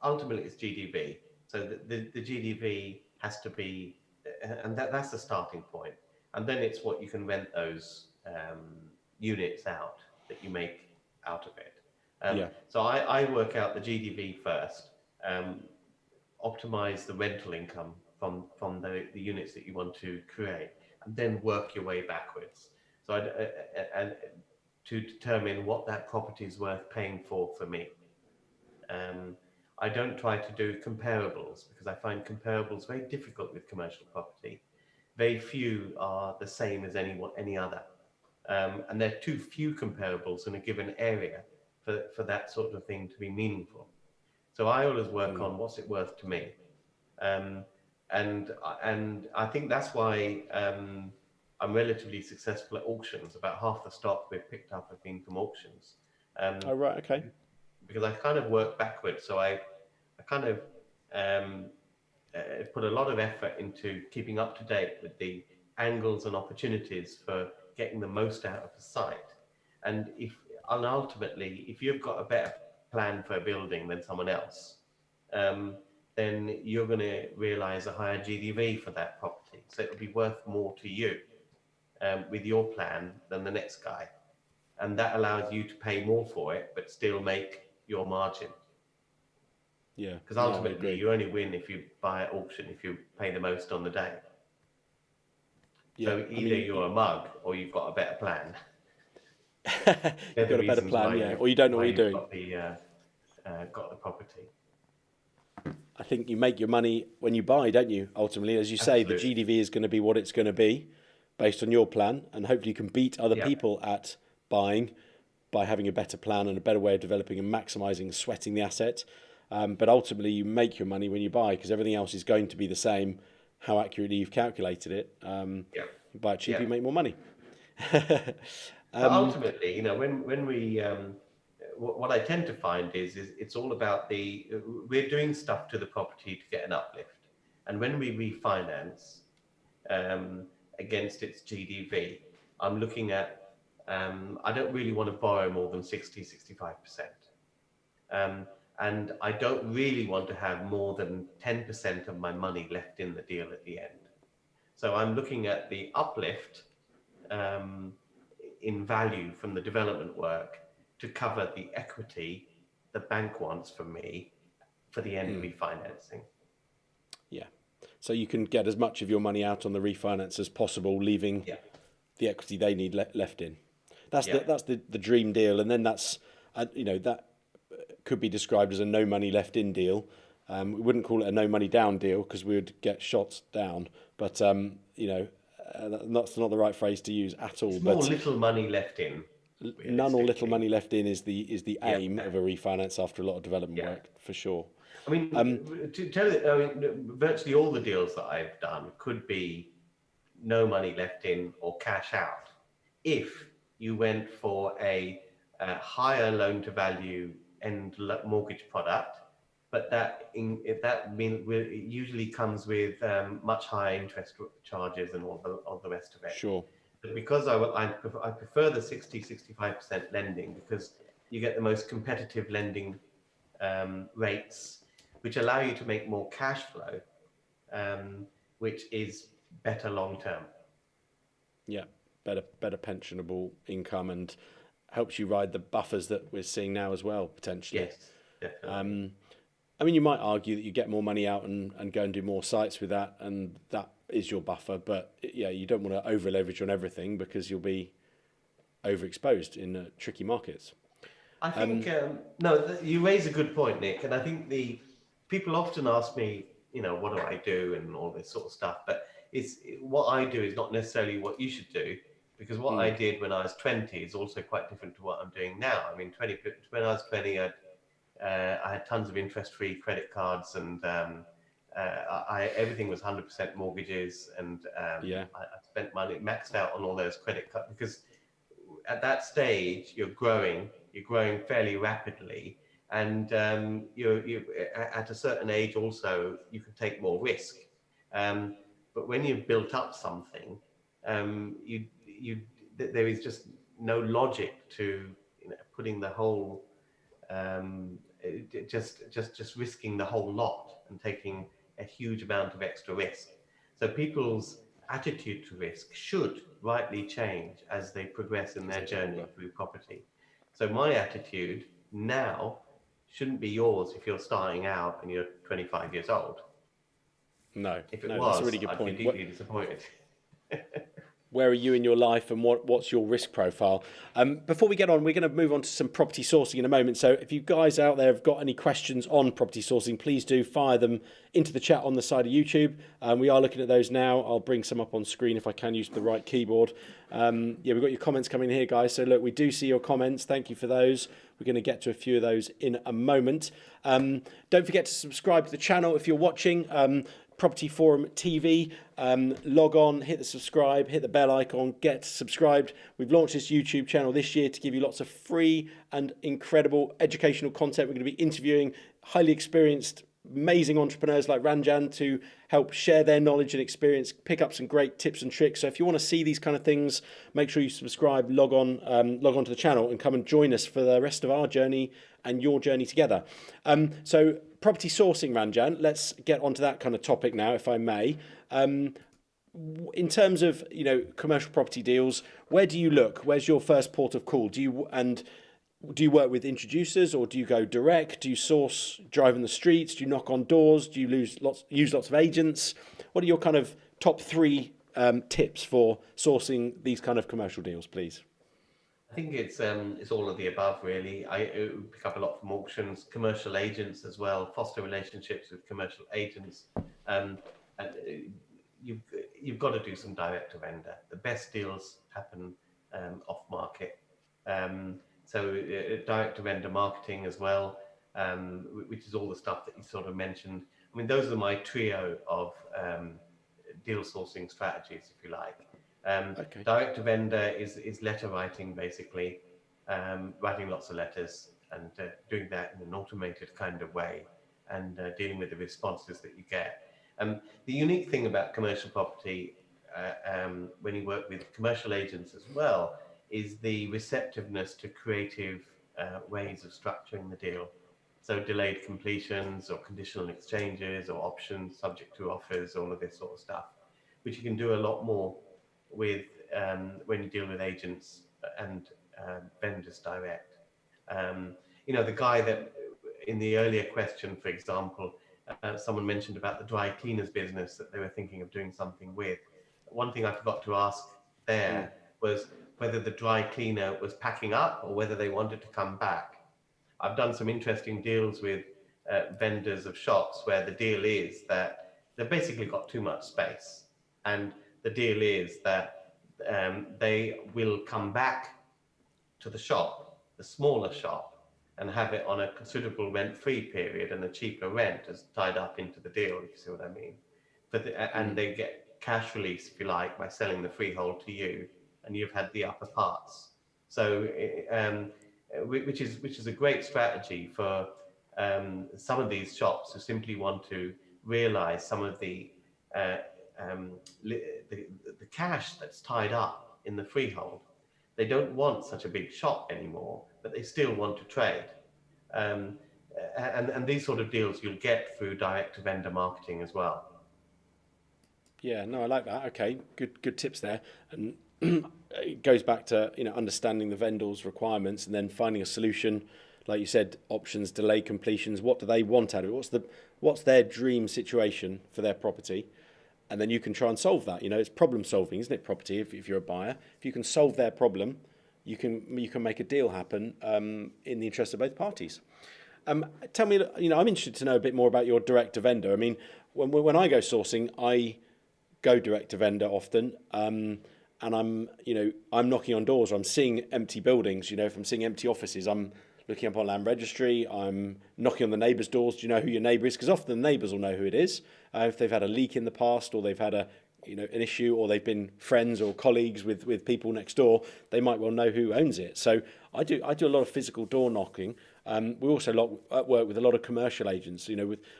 ultimately it's GDV. So the GDV has to be, and that's the starting point. And then it's what you can rent those units out that you make out of it. So I work out the GDV first, optimize the rental income from the units that you want to create, and then work your way backwards. So and to determine what that property is worth paying for me. I don't try to do comparables because I find comparables very difficult with commercial property. Very few are the same as any other. And there are too few comparables in a given area for that sort of thing to be meaningful. So I always work on what's it worth to me. And I think that's why I'm relatively successful at auctions. About half the stock we've picked up have been from auctions. Oh, right, okay. Because I kind of work backwards. So I kind of put a lot of effort into keeping up to date with the angles and opportunities for getting the most out of the site. And ultimately, if you've got a better plan for a building than someone else, then you're going to realize a higher GDV for that property. So it'll be worth more to you with your plan than the next guy. And that allows you to pay more for it, but still make your margin. Yeah. Because ultimately, you only win if you buy at auction, if you pay the most on the day. Yeah, so either you're a mug or you've got a better plan. You've got a better plan, yeah. Or you don't know what you're doing. Got the property. I think you make your money when you buy, don't you? Ultimately, as you say, the GDV is going to be what it's going to be based on your plan, and hopefully you can beat other people at buying by having a better plan and a better way of developing and maximising, sweating the asset. But ultimately, you make your money when you buy because everything else is going to be the same, how accurately you've calculated it. You buy it cheap, you make more money. Ultimately, when we... what I tend to find is it's all about we're doing stuff to the property to get an uplift. And when we refinance against its GDV, I'm looking at, I don't really want to borrow more than 60-65%. And I don't really want to have more than 10% of my money left in the deal at the end. So I'm looking at the uplift in value from the development work to cover the equity the bank wants from me for the end refinancing. Yeah. So you can get as much of your money out on the refinance as possible, leaving the equity they need left in. That's the dream deal. And then that's, that could be described as a no money left in deal. We wouldn't call it a no money down deal because we would get shot down. But, that's not the right phrase to use at all. It's more little money left in. None or little money left in is the aim of a refinance after a lot of development work, for sure. I mean, to tell you, virtually all the deals that I've done could be no money left in or cash out if you went for a higher loan to value and mortgage product, but that usually comes with much higher interest charges and all the rest of it. Sure. because I prefer the 65% lending, because you get the most competitive lending rates, which allow you to make more cash flow, which is better long term. Yeah, better pensionable income, and helps you ride the buffers that we're seeing now as well, potentially. Yes, definitely. I mean, you might argue that you get more money out and go and do more sites with that, and that is your buffer. But yeah, you don't want to over leverage on everything, because you'll be overexposed in tricky markets. I think no, you raise a good point, Nick, and I think the people often ask me, what do I do and all this sort of stuff, but it's what I do is not necessarily what you should do, because what I did when I was 20 is also quite different to what I'm doing now. I mean, when I was 20, I had tons of interest-free credit cards, and everything was 100% mortgages, and Yeah. I spent money, maxed out on all those credit cards, because at that stage you're growing fairly rapidly, and you at a certain age also you can take more risk. But when you've built up something, there is just no logic to putting the whole just risking the whole lot and taking a huge amount of extra risk. So people's attitude to risk should rightly change as they progress in their journey through property. So my attitude now shouldn't be yours if you're starting out and you're 25 years old. No, If it no, was, that's a really good I'd point. be deeply disappointed. Where are you in your life, and what's your risk profile? Before we get on, we're going to move on to some property sourcing in a moment. So if you guys out there have got any questions on property sourcing, please do fire them into the chat on the side of YouTube. We are looking at those now. I'll bring some up on screen if I can use the right keyboard. Yeah, we've got your comments coming here, guys. So look, we do see your comments. Thank you for those. We're going to get to a few of those in a moment. Don't forget to subscribe to the channel if you're watching. Property Forum TV. Log on, hit the subscribe, hit the bell icon, get subscribed. We've launched this YouTube channel this year to give you lots of free and incredible educational content. We're going to be interviewing highly experienced, amazing entrepreneurs like Ranjan to help share their knowledge and experience, pick up some great tips and tricks. So if you want to see these kind of things, make sure you subscribe, log on to the channel, and come and join us for the rest of our journey and your journey together. So property sourcing, Ranjan, let's get onto that kind of topic now, if I may. In terms of commercial property deals, where do you look? Where's your first port of call? Do you work with introducers, or do you go direct? Do you source, drive in the streets? Do you knock on doors? Do you use lots of agents? What are your kind of top three tips for sourcing these kind of commercial deals, please? I think it's all of the above, really. I pick up a lot from auctions, commercial agents as well, foster relationships with commercial agents, and you've got to do some direct to vendor. The best deals happen off market, so direct to vendor marketing as well, which is all the stuff that you sort of mentioned. I mean, those are my trio of deal sourcing strategies, if you like. Okay. Direct to vendor is letter writing, basically, writing lots of letters and doing that in an automated kind of way, and dealing with the responses that you get. The unique thing about commercial property, when you work with commercial agents as well, is the receptiveness to creative ways of structuring the deal. So delayed completions, or conditional exchanges, or options subject to offers, all of this sort of stuff, which you can do a lot more with when you deal with agents and vendors direct. The guy that in the earlier question, for example, someone mentioned about the dry cleaners business that they were thinking of doing something with. One thing I forgot to ask there was whether the dry cleaner was packing up or whether they wanted to come back. I've done some interesting deals with vendors of shops where the deal is that they've basically got too much space, and the deal is that they will come back to the shop, the smaller shop, and have it on a considerable rent-free period and a cheaper rent as tied up into the deal, if you see what I mean. And they get cash release, if you like, by selling the freehold to you, and you've had the upper parts. So, which is a great strategy for some of these shops who simply want to realize some of the cash that's tied up in the freehold. They don't want such a big shop anymore, but they still want to trade. Um, and these sort of deals you'll get through direct to vendor marketing as well. Yeah, no, I like that. Okay, good tips there. And it goes back to, understanding the vendor's requirements and then finding a solution. Like you said, options, delay completions. What do they want out of it? What's their dream situation for their property? And then you can try and solve that. It's problem solving, isn't it? Property. If you're a buyer, if you can solve their problem, you can make a deal happen in the interest of both parties. Tell me, I'm interested to know a bit more about your direct to vendor. I mean, when I go sourcing, I go direct to vendor often, and I'm knocking on doors. Or I'm seeing empty buildings. If I'm seeing empty offices, I'm looking up on land registry. I'm knocking on the neighbours' doors. Do you know who your neighbour is? Because often the neighbours will know who it is. If they've had a leak in the past, or they've had an issue, or they've been friends or colleagues with people next door, they might well know who owns it. So I do a lot of physical door knocking. We also work with a lot of commercial agents.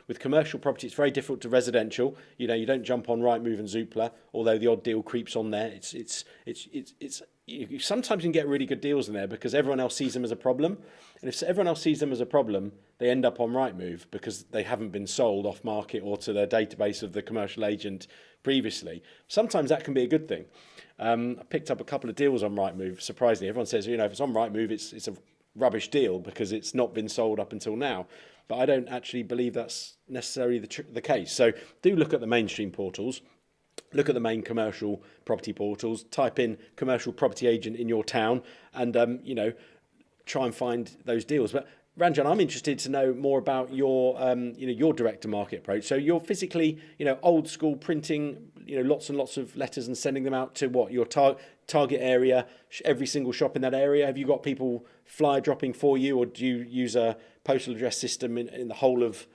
With commercial property, it's very different to residential. You don't jump on Rightmove and Zoopla, although the odd deal creeps on there. You sometimes can get really good deals in there because everyone else sees them as a problem. And if everyone else sees them as a problem, they end up on Rightmove because they haven't been sold off market or to their database of the commercial agent previously. Sometimes that can be a good thing. I picked up a couple of deals on Rightmove. Surprisingly, everyone says, if it's on Rightmove, it's a rubbish deal because it's not been sold up until now. But I don't actually believe that's necessarily the case. So do look at the mainstream portals. Look at the main commercial property portals, type in commercial property agent in your town and, try and find those deals. But Ranjan, I'm interested to know more about your, your direct to market approach. So you're physically, old school printing, lots and lots of letters and sending them out to what, your target area, every single shop in that area. Have you got people flyer dropping for you, or do you use a postal address system in the whole of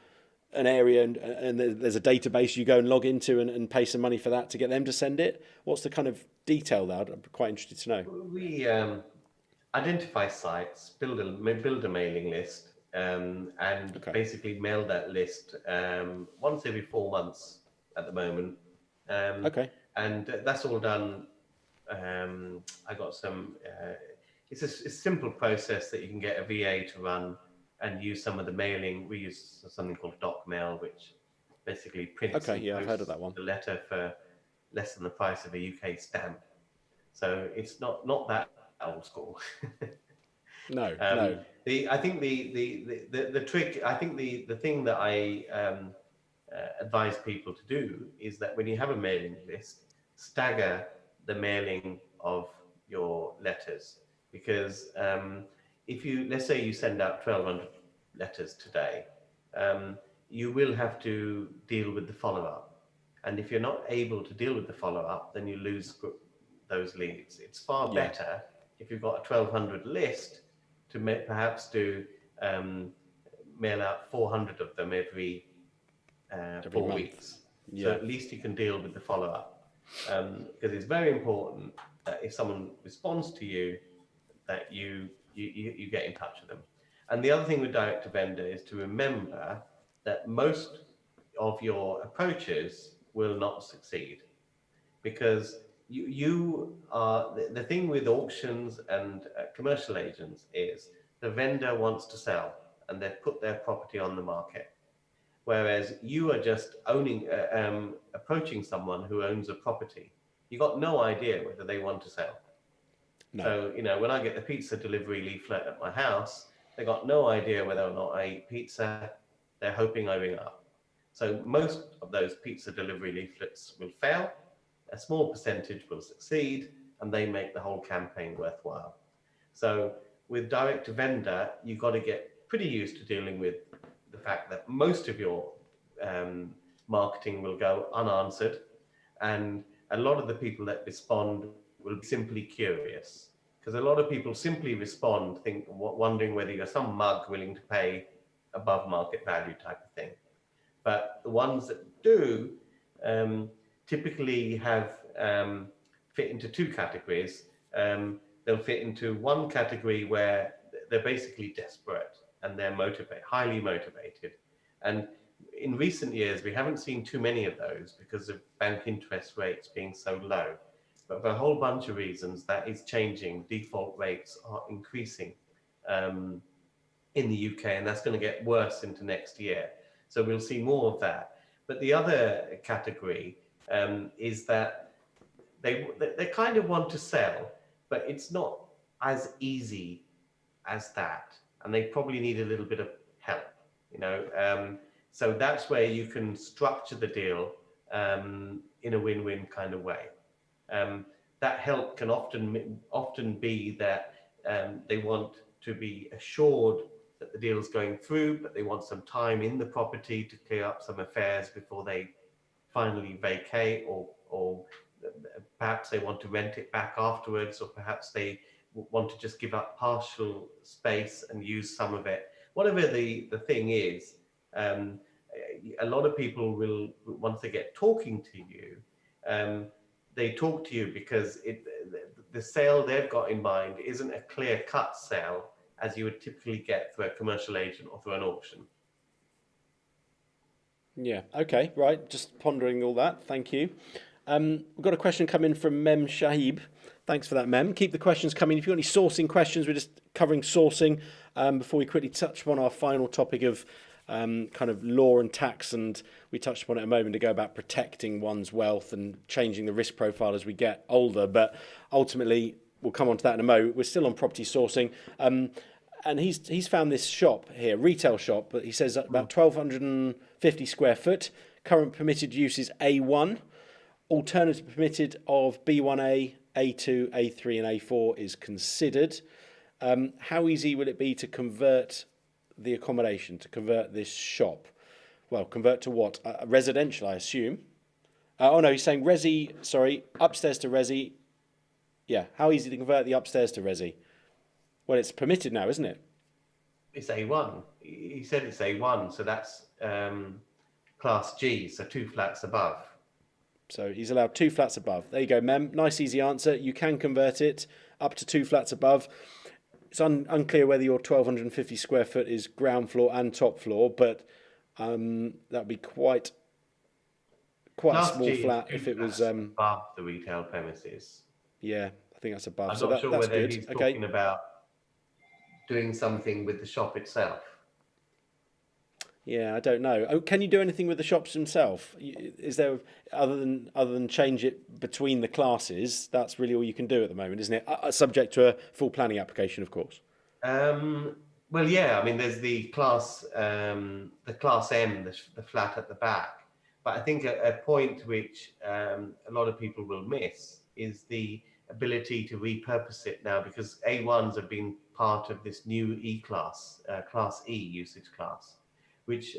an area and there's a database you go and log into and pay some money for that to get them to send it? What's the kind of detail there? I'm quite interested to know. We identify sites, build a mailing list, and basically mail that list once every 4 months at the moment. And that's all done. I got some. It's a simple process that you can get a VA to run and use some of the mailing. We use something called Doc Mail, which basically prints I've heard of that one. the letter for less than the price of a UK stamp. So it's not that old school. No. I think the trick. I think the thing that I advise people to do is that when you have a mailing list, stagger the mailing of your letters, because let's say you send out 1,200 letters today, you will have to deal with the follow-up. And if you're not able to deal with the follow-up, then you lose those leads. It's far better if you've got a 1,200 list to perhaps do mail out 400 of them every 4 weeks. So at least you can deal with the follow-up. Because it's very important that if someone responds to you, that you get in touch with them. And the other thing with direct to vendor is to remember that most of your approaches will not succeed, because you are the thing with auctions and commercial agents is the vendor wants to sell and they've put their property on the market, whereas you are just approaching someone who owns a property. You got no idea whether they want to sell. No. So when I get the pizza delivery leaflet at my house, they got no idea whether or not I eat pizza. They're hoping I ring up. So most of those pizza delivery leaflets will fail. A small percentage will succeed, and they make the whole campaign worthwhile. So with direct to vendor, you've got to get pretty used to dealing with the fact that most of your marketing will go unanswered, and a lot of the people that respond will be simply curious, because a lot of people simply respond wondering whether you're some mug willing to pay above market value type of thing. But the ones that do typically have fit into two categories. They'll fit into one category where they're basically desperate and they're highly motivated. And in recent years, we haven't seen too many of those because of bank interest rates being so low. but for a whole bunch of reasons, that is changing. Default rates are increasing in the UK, and that's going to get worse into next year. So we'll see more of that. But the other category is that they kind of want to sell, but it's not as easy as that, and they probably need a little bit of help, you know. So that's where you can structure the deal in a win-win kind of way. That help can often be that they want to be assured that the deal is going through, but they want some time in the property to clear up some affairs before they finally vacate, or perhaps they want to rent it back afterwards, or perhaps they want to just give up partial space and use some of it. Whatever the thing is, a lot of people will, once they get talking to you, they talk to you because the sale they've got in mind isn't a clear-cut sale as you would typically get through a commercial agent or through an auction. Yeah, okay, right. Just pondering all that. Thank you. We've got a question coming from Mem Shahib. Thanks for that, Mem. Keep the questions coming. If you've got any sourcing questions, we're just covering sourcing before we quickly touch upon our final topic of kind of law and tax. And we touched upon it a moment ago about protecting one's wealth and changing the risk profile as we get older. But ultimately, we'll come on to that in a moment. We're still on property sourcing. And he's found this shop here, retail shop, but he says about 1,250 square foot. Current permitted use is A1. Alternative permitted of B1A, A2, A3 and A4 is considered. How easy will it be to convert the accommodation, to convert this shop? Well, convert to what? Residential, I assume. Oh no, he's saying upstairs to resi. Yeah, how easy to convert the upstairs to resi? Well, it's permitted now, isn't it? It's A1. He said it's A1, so that's Class G, so 2 flats above. So he's allowed 2 flats above. There you go, Mem. Nice, easy answer. You can convert it up to 2 flats above. It's unclear whether your 1,250 square foot is ground floor and top floor, but that would be quite Class a small G flat if it was above the retail premises. Yeah, I think that's above. I'm so not sure that's whether good. he's talking about doing something with the shop itself. Yeah, I don't know. Oh, can you do anything with the shops themselves? Is there other than change it between the classes? That's really all you can do at the moment, isn't it? Subject to a full planning application, of course. Well, yeah. I mean, there's the class M, the flat at the back. But I think a point which a lot of people will miss is the ability to repurpose it now, because A1s have been part of this new E-class, Class E usage class, which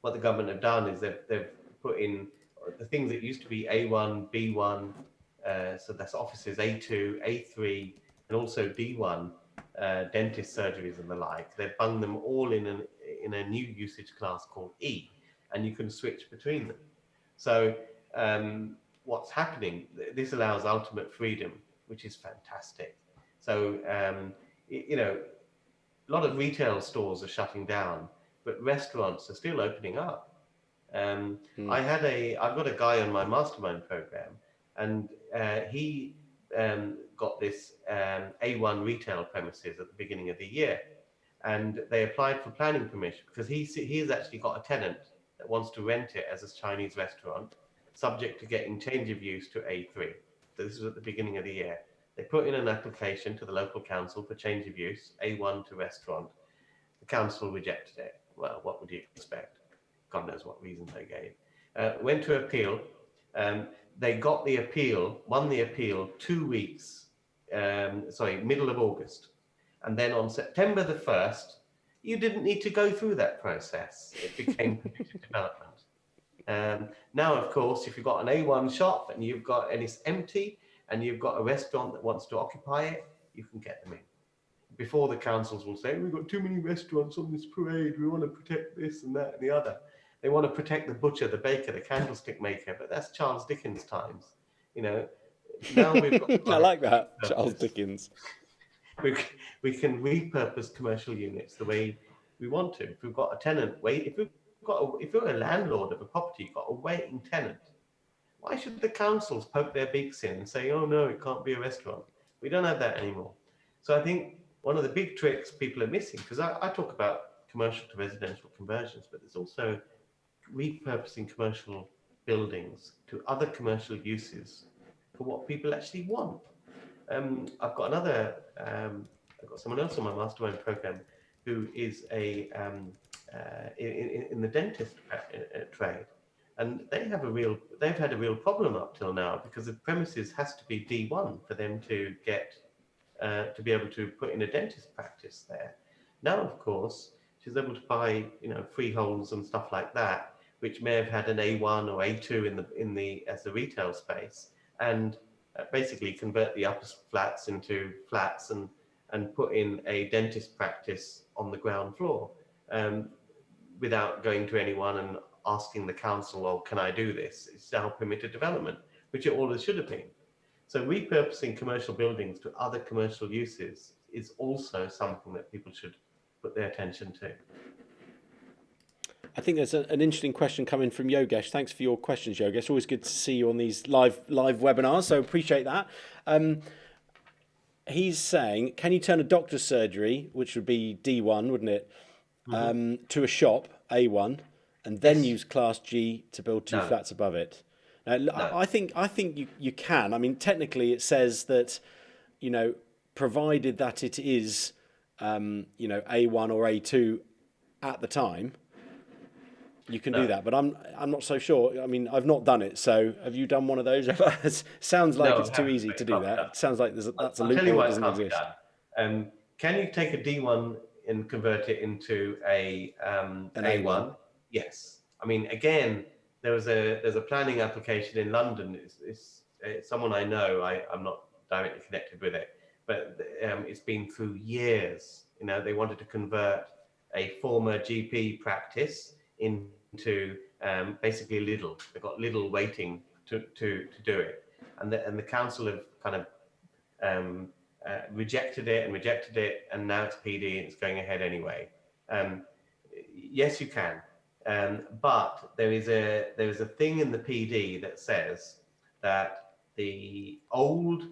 what the government have done is they've put in the things that used to be A1, B1, so that's offices A2, A3, and also D1, dentist surgeries and the like. They've bunged them all in a new usage class called E, and you can switch between them. So what's happening, this allows ultimate freedom, which is fantastic. So, you know, a lot of retail stores are shutting down, but restaurants are still opening up. I've got a guy on my mastermind program, and he got this A1 retail premises at the beginning of the year, and they applied for planning permission because he's actually got a tenant that wants to rent it as a Chinese restaurant, subject to getting change of use to A3. So this was at the beginning of the year. They put in an application to the local council for change of use, A1 to restaurant. The council rejected it. Well, what would you expect? God knows what reasons they gave. Went to appeal. They got the appeal, won the appeal 2 weeks, middle of August. And then on September the 1st, you didn't need to go through that process. It became permitted development. Now, of course, if you've got an A1 shop and it's empty and you've got a restaurant that wants to occupy it, you can get them in. Before, the councils will say, we've got too many restaurants on this parade, we want to protect this and that and the other. They want to protect the butcher, the baker, the candlestick maker, but that's Charles Dickens times. You know, now we've got... I like that, Charles Dickens. We can repurpose commercial units the way we want to. If we've got a tenant if you're a landlord of a property, you've got a waiting tenant, Why should the councils poke their beaks in and say, oh no, it can't be a restaurant? We don't have that anymore. So I think one of the big tricks people are missing, because I talk about commercial to residential conversions, but there's also repurposing commercial buildings to other commercial uses for what people actually want. I've got I've got someone else on my mastermind program who is in the dentist trade, and they've had a real problem up till now because the premises has to be D1 for them to get to be able to put in a dentist practice there. Now, of course, she's able to buy freeholds and stuff like that, which may have had an A1 or A2 in the as the retail space, and basically convert the upper flats into flats and put in a dentist practice on the ground floor, without going to anyone and asking the council, "Oh, can I do this?" It's now permitted development, which it always should have been. So repurposing commercial buildings to other commercial uses is also something that people should put their attention to. I think there's an interesting question coming from Yogesh. Thanks for your questions, Yogesh. Always good to see you on these live webinars, so appreciate that. He's saying, can you turn a doctor's surgery, which would be D1, wouldn't it, to a shop, A1, and then use Class G to build two flats above it? Now, No. I think you can. I mean, technically it says that, provided that it is, A1 or A2 at the time, you can do that, but I'm not so sure. I mean, I've not done it. So, have you done one of those ever? It sounds like No, it's too easy to do that. It sounds like that's a I'll tell you loophole why that it doesn't can't be exist. done. Can you take a D1 and convert it into an A1? Yes. I mean, again, there's a planning application in London. It's someone I know. I'm not directly connected with it, but it's been through years. They wanted to convert a former GP practice into basically Lidl. They've got Lidl waiting to do it, and the council have kind of rejected it, and now it's PD and it's going ahead anyway. Yes, you can, but there is a thing in the PD that says that the old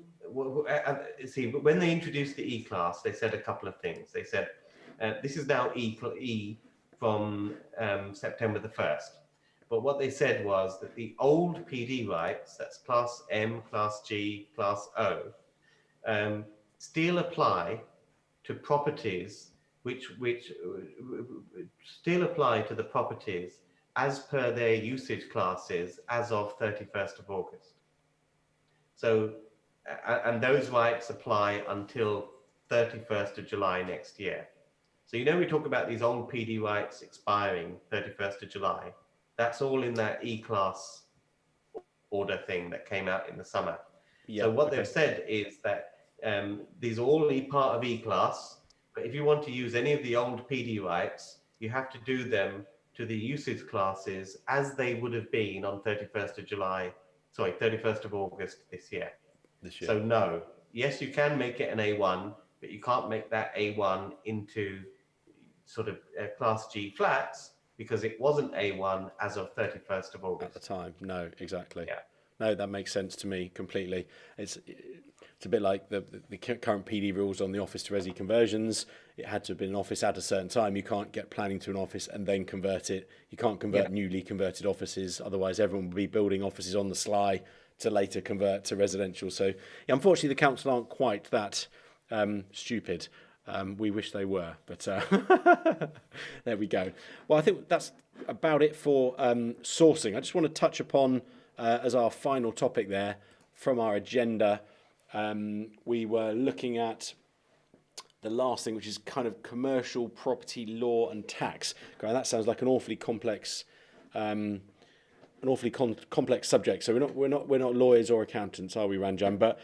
see, when they introduced the E-class, they said a couple of things. They said this is now E from September the 1st. But what they said was that the old PD rights, that's Class M, Class G, Class O, still apply to properties which still apply to the properties as per their usage classes as of 31st of August. So, and those rights apply until 31st of July next year. So, we talk about these old PD rights expiring 31st of July. That's all in that E-class order thing that came out in the summer. Yep, so what they've said is that these are all part of E-class, but if you want to use any of the old PD rights, you have to do them to the usage classes as they would have been on 31st of August this year. So no, yes, you can make it an A1, but you can't make that A1 into sort of Class G flats because it wasn't A1 as of 31st of August. At the time, no, exactly. Yeah. No, that makes sense to me completely. It's a bit like the current PD rules on the office to resi conversions. It had to have been an office at a certain time. You can't get planning to an office and then convert it. You can't convert newly converted offices. Otherwise, everyone will be building offices on the sly to later convert to residential. So, unfortunately, the council aren't quite that stupid. We wish they were, but there we go. Well, I think that's about it for sourcing. I just want to touch upon, as our final topic there, from our agenda, we were looking at the last thing, which is kind of commercial property law and tax. God, that sounds like an awfully complex complex subject. So we're not lawyers or accountants, are we, Ranjan? But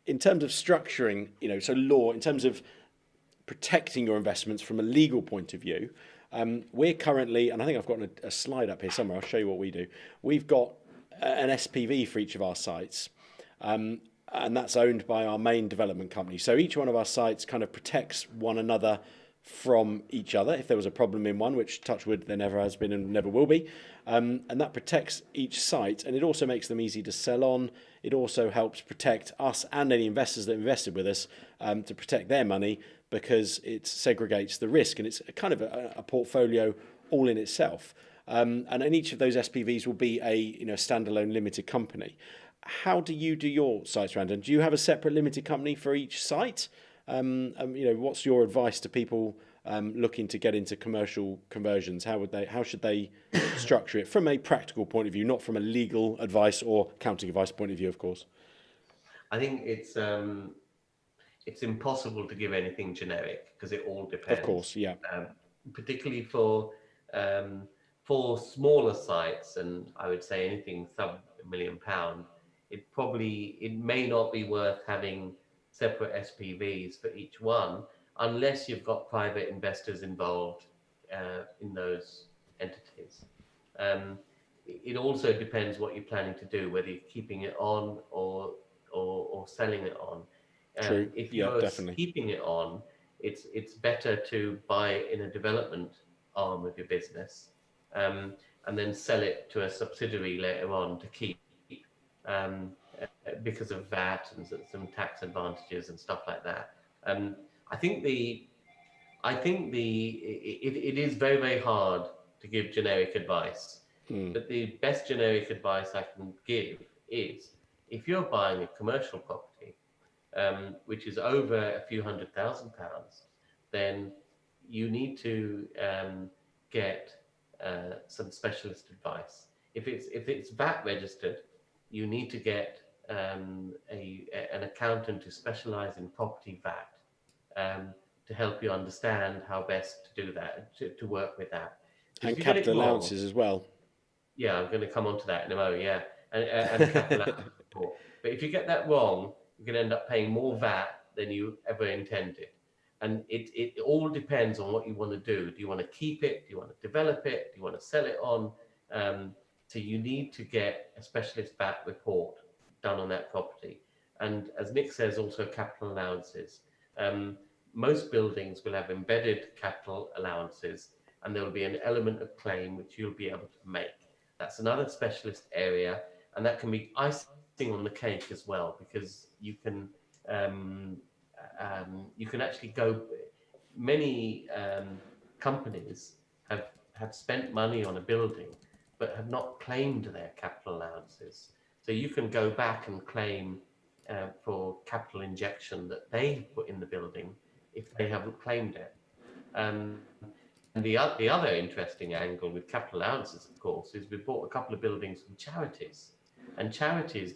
in terms of structuring, so law, in terms of protecting your investments from a legal point of view, we're currently, and I think I've got a slide up here somewhere, I'll show you what we do. We've got an SPV for each of our sites, and that's owned by our main development company. So each one of our sites kind of protects one another from each other if there was a problem in one, which touch wood there never has been and never will be. And that protects each site, and it also makes them easy to sell on. It also helps protect us and any investors that invested with us, to protect their money, because it segregates the risk, and it's kind of a portfolio all in itself. And in each of those SPVs will be a standalone limited company. How do you do your sites, Ranjan? Do you have a separate limited company for each site? What's your advice to people looking to get into commercial conversions? How should they structure it from a practical point of view, not from a legal advice or accounting advice point of view, of course? I think it's impossible to give anything generic because it all depends. Of course, yeah. Particularly for smaller sites, and I would say anything sub £1 million, it may not be worth having separate SPVs for each one unless you've got private investors involved in those entities. It also depends what you're planning to do, whether you're keeping it on or selling it on. True. If Yeah, you're definitely. keeping it on, it's better to buy it in a development arm of your business, and then sell it to a subsidiary later on to keep, because of VAT and some tax advantages and stuff like that. I think it is very, very hard to give generic advice. But the best generic advice I can give is, if you're buying a commercial property, which is over a few £100,000, then you need to get some specialist advice. If it's VAT registered, you need to get an accountant who specialises in property VAT, to help you understand how best to do that, to work with that. And capital allowances as well. Yeah, I'm going to come on to that in a moment, yeah. And capital allowance support. But if you get that wrong, you're going to end up paying more VAT than you ever intended. And it all depends on what you want to do. Do you want to keep it? Do you want to develop it? Do you want to sell it on? So you need to get a specialist VAT report done on that property. And as Nick says, also capital allowances. Most buildings will have embedded capital allowances, and there will be an element of claim which you'll be able to make. That's another specialist area, and that can be icing on the cake as well, because you can actually go. Many companies have spent money on a building, but have not claimed their capital allowances. So you can go back and claim for capital injection that they put in the building if they haven't claimed it. And the other interesting angle with capital allowances, of course, is we bought a couple of buildings from charities, and charities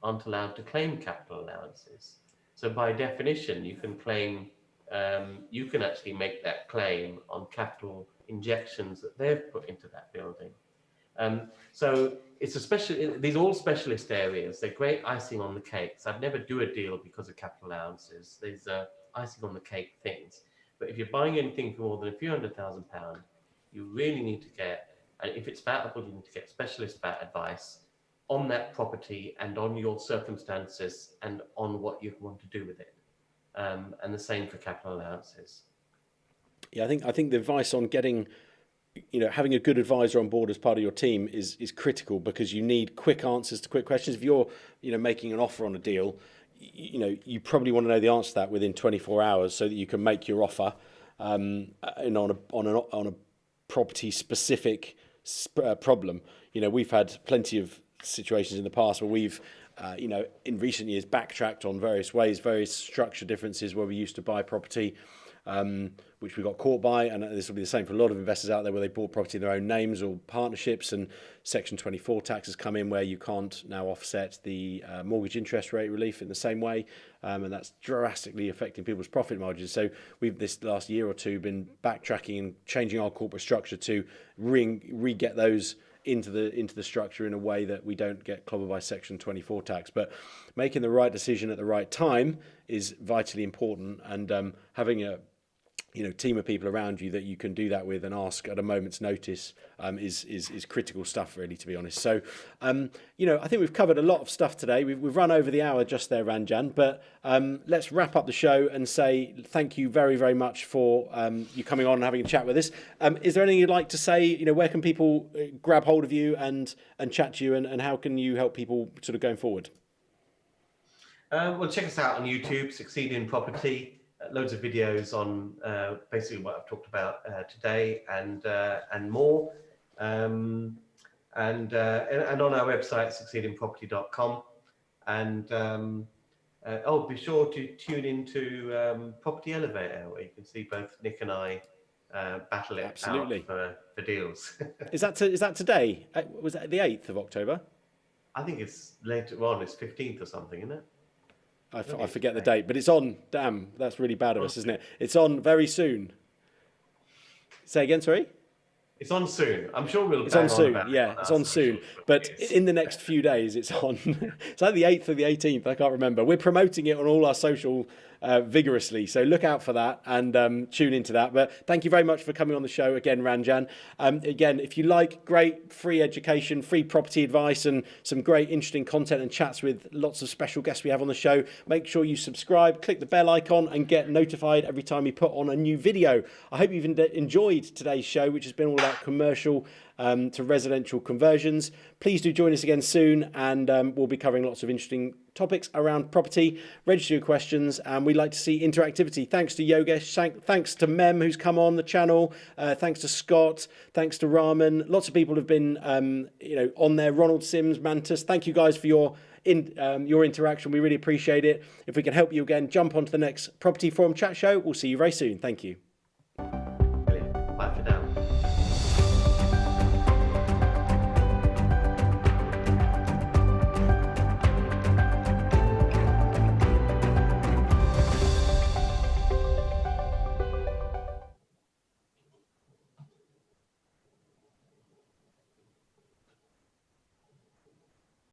aren't allowed to claim capital allowances. So by definition, you can claim, you can actually make that claim on capital injections that they've put into that building. So it's these are all specialist areas. They're great icing on the cakes. I'd never do a deal because of capital allowances. These are icing on the cake things. But if you're buying anything for more than a few £100,000, you really need to get, and if it's vatable, you need to get specialist VAT advice on that property and on your circumstances and on what you want to do with it. And the same for capital allowances. Yeah, I think the advice on getting, having a good advisor on board as part of your team is critical, because you need quick answers to quick questions. If you're, making an offer on a deal, you probably want to know the answer to that within 24 hours so that you can make your offer, and on a property specific problem. We've had plenty of situations in the past where we've, in recent years backtracked on various ways, various structure differences where we used to buy property, which we got caught by, and this will be the same for a lot of investors out there where they bought property in their own names or partnerships, and Section 24 taxes come in where you can't now offset the mortgage interest rate relief in the same way, and that's drastically affecting people's profit margins. So we've this last year or two been backtracking and changing our corporate structure to re-get those into the structure in a way that we don't get clobbered by Section 24 tax. But making the right decision at the right time is vitally important, and having team of people around you that you can do that with and ask at a moment's notice is critical stuff, really, to be honest. So, I think we've covered a lot of stuff today. We've run over the hour just there, Ranjan, but let's wrap up the show and say thank you very, very much for you coming on and having a chat with us. Is there anything you'd like to say? Where can people grab hold of you and chat to you, and how can you help people sort of going forward? Well, check us out on YouTube, Succeed in Property. Loads of videos on basically what I've talked about today and more, and on our website succeedinproperty.com, and be sure to tune into Property Elevator, where you can see both Nick and I battle it Absolutely. out for deals. Is that today? Was that the 8th of October? I think it's later on. It's 15th or something, isn't it? I forget the date, but it's on. Damn, that's really bad of us, isn't it? It's on very soon. Say again, sorry? It's on soon. I'm sure we'll. It's on soon. Yeah, it's on soon. But in the next few days, it's on. It's like the 8th or the 18th. I can't remember. We're promoting it on all our social vigorously. So look out for that and tune into that. But thank you very much for coming on the show again, Ranjan. Again, if you like great free education, free property advice, and some great interesting content and chats with lots of special guests we have on the show, make sure you subscribe, click the bell icon, and get notified every time we put on a new video. I hope you've enjoyed today's show, which has been all about commercial to residential conversions. Please do join us again soon, and we'll be covering lots of interesting topics around property. Register your questions, and we'd like to see interactivity. Thanks to Yogesh, thanks to Mem, who's come on the channel, thanks to Scott, thanks to Raman. Lots of people have been on there. Ronald Sims, Mantis, thank you guys for your interaction. We really appreciate it. If we can help you again, jump onto the next Property Forum chat show. We'll see you very soon. Thank you. Brilliant. Bye for now.